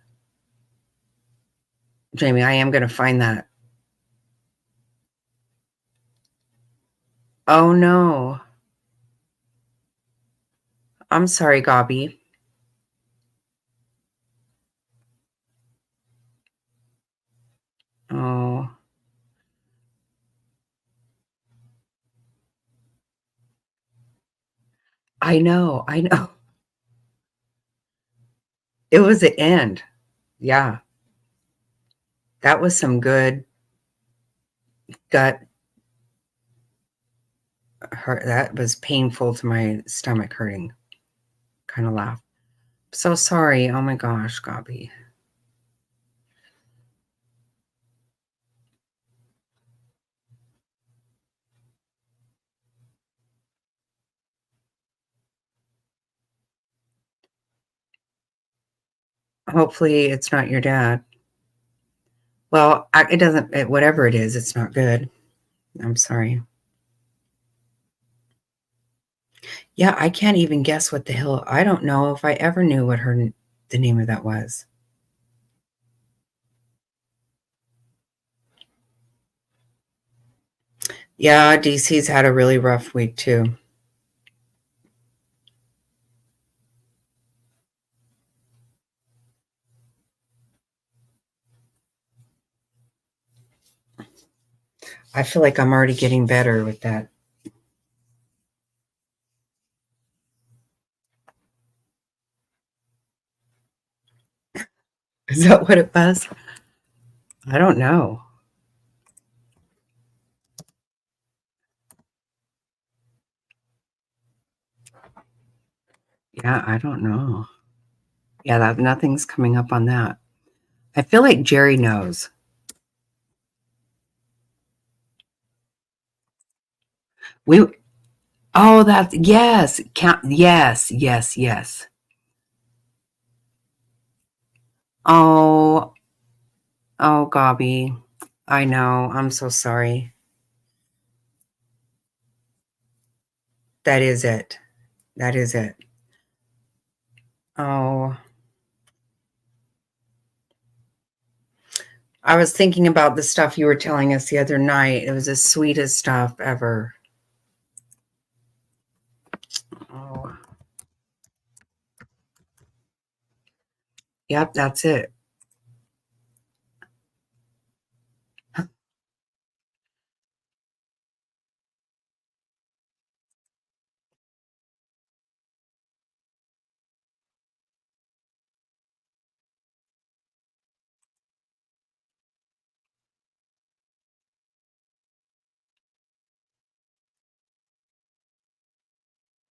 Jamie, I am going to find that. Oh, no. I'm sorry, Gobby. Oh. I know. It was the end. Yeah. That was some good gut hurt. That was painful to my stomach hurting kind of laugh. So sorry. Oh my gosh, Gabi. Hopefully it's not your dad. Well, it doesn't, whatever it is, it's not good. I'm sorry. Yeah, I can't even guess what the hell. I don't know if I ever knew what the name of that was. Yeah, DC's had a really rough week too. I feel like I'm already getting better with that. Is that what it was? I don't know. Yeah, I don't know. Yeah, nothing's coming up on that. I feel like Jerry knows. We Oh, that's yes. Yes. Oh, oh, Gabi. I know. I'm so sorry. That is it. That is it. Oh, I was thinking about the stuff you were telling us the other night. It was the sweetest stuff ever. Oh, yep, that's it.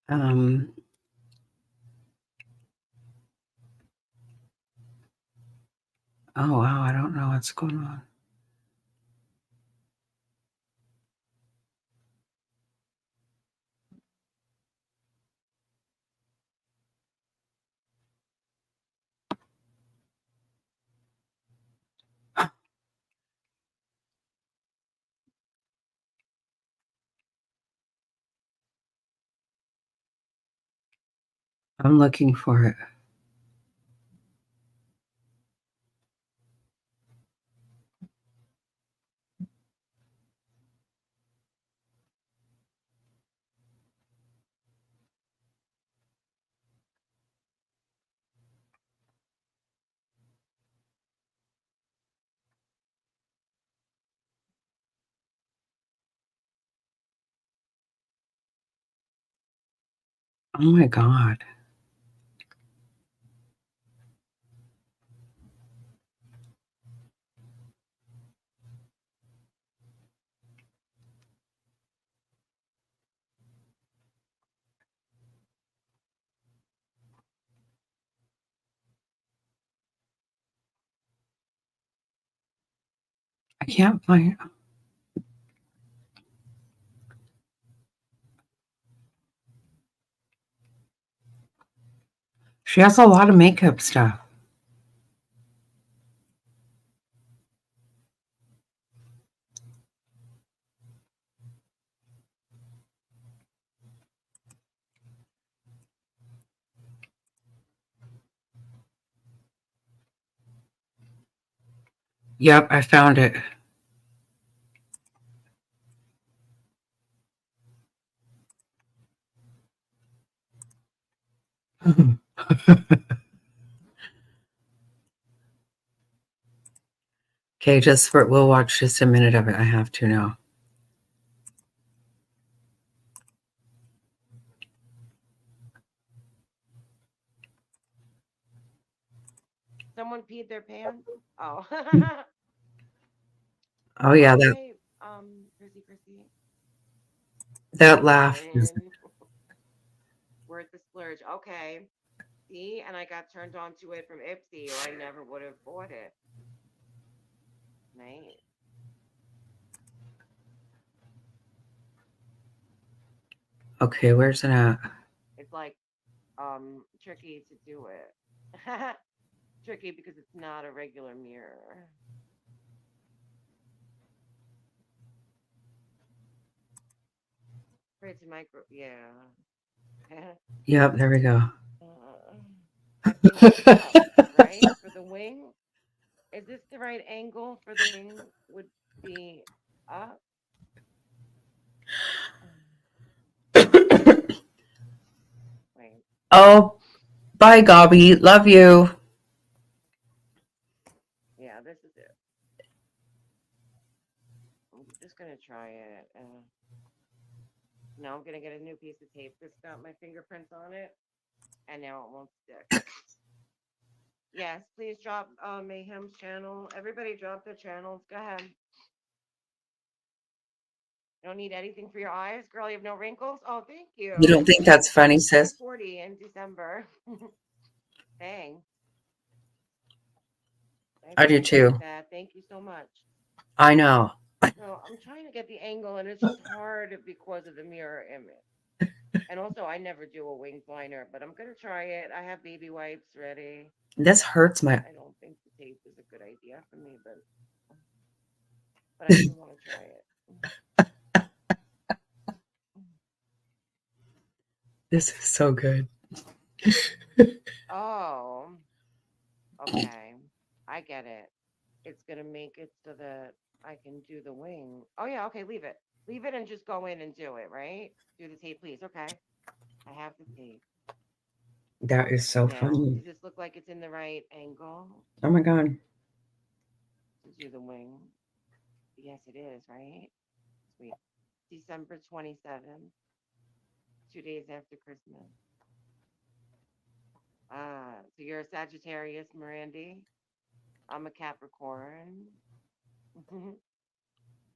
Um, oh wow, I don't know what's going on. I'm looking for it. Oh my God. I can't find. She has a lot of makeup stuff. Yep, I found it. Okay, we'll watch just a minute of it. I have to now. Someone peed their pants? Oh. Oh yeah, that Okay. Chrissy. that laugh is Darn. Worth the splurge. Okay. See, and I got turned on to it from Ipsy, or I never would have bought it. Nice. okay. Where's it at? It's like tricky to do it. Tricky because it's not a regular mirror. It's micro, yeah. Yep, there we go. I think it's up, right? For the wing. Is this the right angle for the wing? Would be up. Wait. Oh, bye, Gobby. Love you. Yeah, this is it. I'm just gonna try it. Now I'm gonna get a new piece of tape that's got my fingerprints on it, and now it won't stick. Yes, please drop Mayhem's channel. Everybody drop their channels. Go ahead. You don't need anything for your eyes, girl. You have no wrinkles. Oh, thank you. You don't think that's funny, I'm sis? 40 in December. Dang. I do appreciate too. that. Thank you so much. I know. So I'm trying to get the angle, and it's just hard because of the mirror image. And also, I never do a wing liner, but I'm gonna try it. I have baby wipes ready. This hurts my. I don't think the tape is a good idea for me, but I do want to try it. This is so good. Oh, okay. I get it. It's gonna make it so that I can do the wing. Oh yeah, okay, leave it. Leave it and just go in and do it, right? Do the tape, please. Okay. I have the tape. That is so Now, funny. does this look like it's in the right angle Oh my god. to do the wing? Yes, it is, right? Sweet. December 27th, 2 days after Christmas. So you're a Sagittarius, Mirandy. I'm a Capricorn.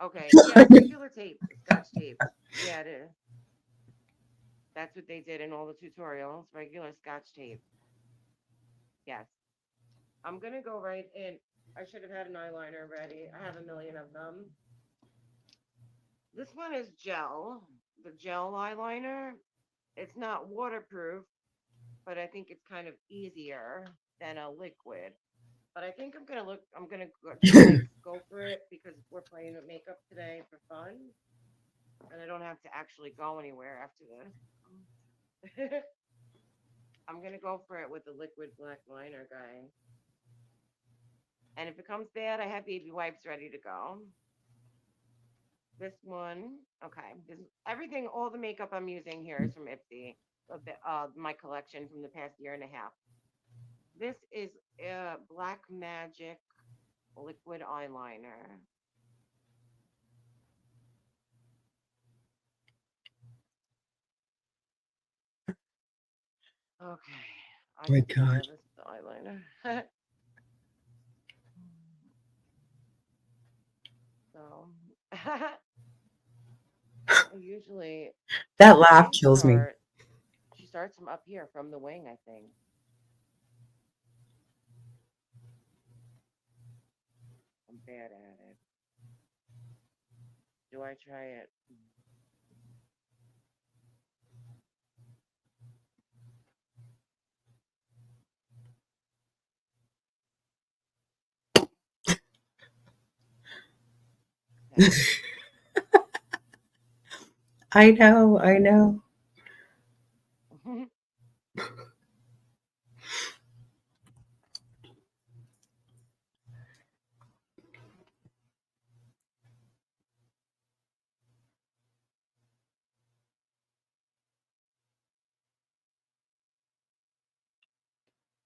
Okay, yeah, regular tape, Scotch tape. Yeah, it is. That's what they did in all the tutorials, regular Scotch tape. Yes. I'm gonna go right in. I should have had an eyeliner ready. I have a million of them. This one is gel, the gel eyeliner. It's not waterproof, but I think it's kind of easier than a liquid. But I think I'm gonna go for it because we're playing with makeup today for fun, and I don't have to actually go anywhere after this. I'm gonna go for it with the liquid black liner, guy. And if it comes bad, I have baby wipes ready to go. This one, okay. Everything, all the makeup I'm using here is from Ipsy, my collection from the past year and a half. This is Black Magic liquid eyeliner. Okay, I My get god. nervous with the eyeliner. So, usually That the laugh wings kills me. start. She starts from up here, from the wing, I think. I'm bad at it. Do I try it? Okay. I know. I know.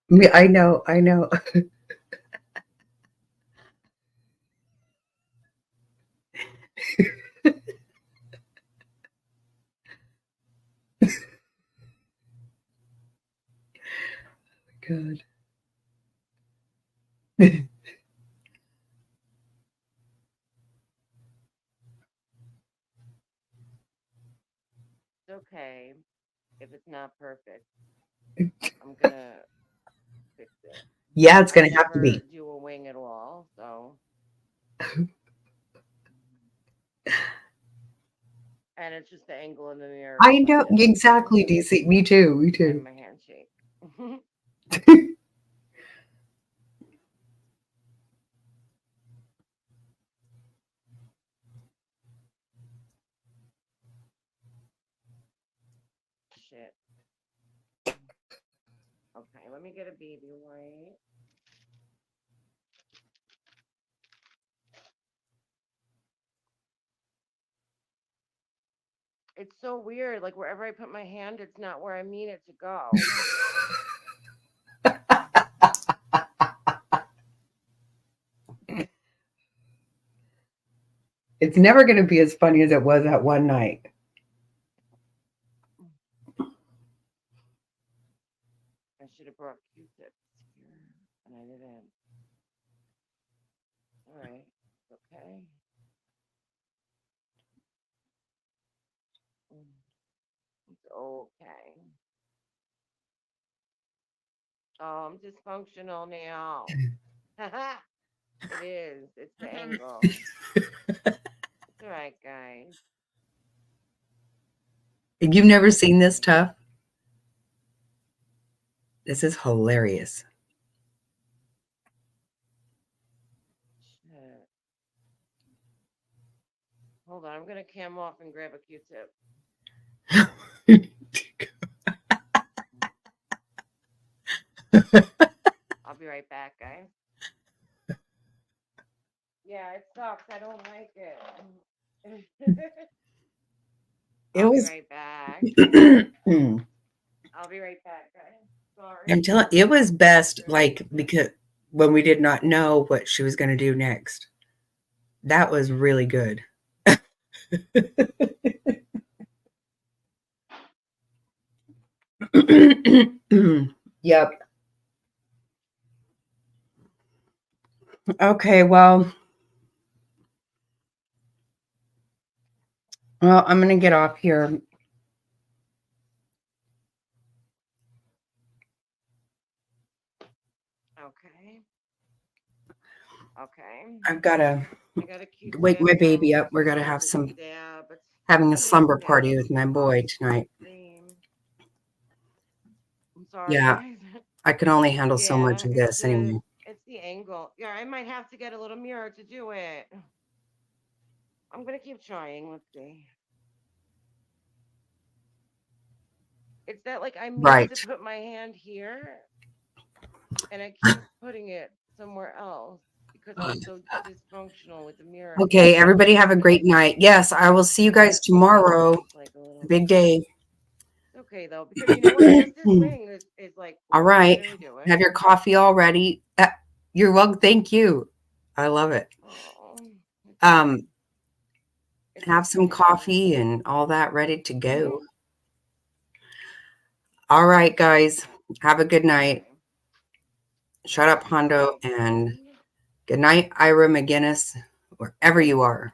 Me, I know. I know. God. It's okay if it's not perfect. I'm gonna fix it. Yeah, it's I going to have to never be. do a wing at all, so. And it's just the angle in the mirror. I is my know exactly, difference DC. Me too. Me and too. my handshake. Shit. Okay, let me get a baby wipe. It's so weird. Like wherever I put my hand, it's not where I mean it to go. It's never going to be as funny as it was that one night. I should have brought Q-tips here, and I didn't. All right, okay. It's okay. Oh, I'm dysfunctional now. It is. It's the angle. It's all right, guys. You've never seen this tough? This is hilarious. Shit. Hold on, I'm gonna cam off and grab a Q-tip. I'll be right back, guys. Yeah, it sucks. I don't like it. It I'll be was. right back. I'll be right back, guys. Sorry. I'm telling it was best, like, because when we did not know what she was going to do next. That was really good. Yep. Okay, well, I'm going to get off here. Okay. Okay. I've got to I got a Q-tip. wake my baby I'm up. We're going to gonna have some dab. It's having a just slumber dab party with my boy tonight. cream. I'm sorry, Yeah, guys. I can only handle so much Yeah, of this anyway. it's the angle. Yeah, I might have to get a little mirror to do it. I'm gonna keep trying. Let's see. It's that like I mean Right. to put my hand here, and I keep putting it somewhere else because I'm so dysfunctional with the mirror. Okay, everybody have a great night. Yes, I will see you guys tomorrow. It's like a little Big day. It's okay though, because you know what? Just this wing is like All what right. should I do it? Have your coffee all ready. You're welcome. Thank you. I love it. Oh, Um, it's have some okay. coffee and all that ready to go. All right, guys. Have a good night. Okay. Shut up, Hondo, and good night, Ira McGinnis, wherever you are.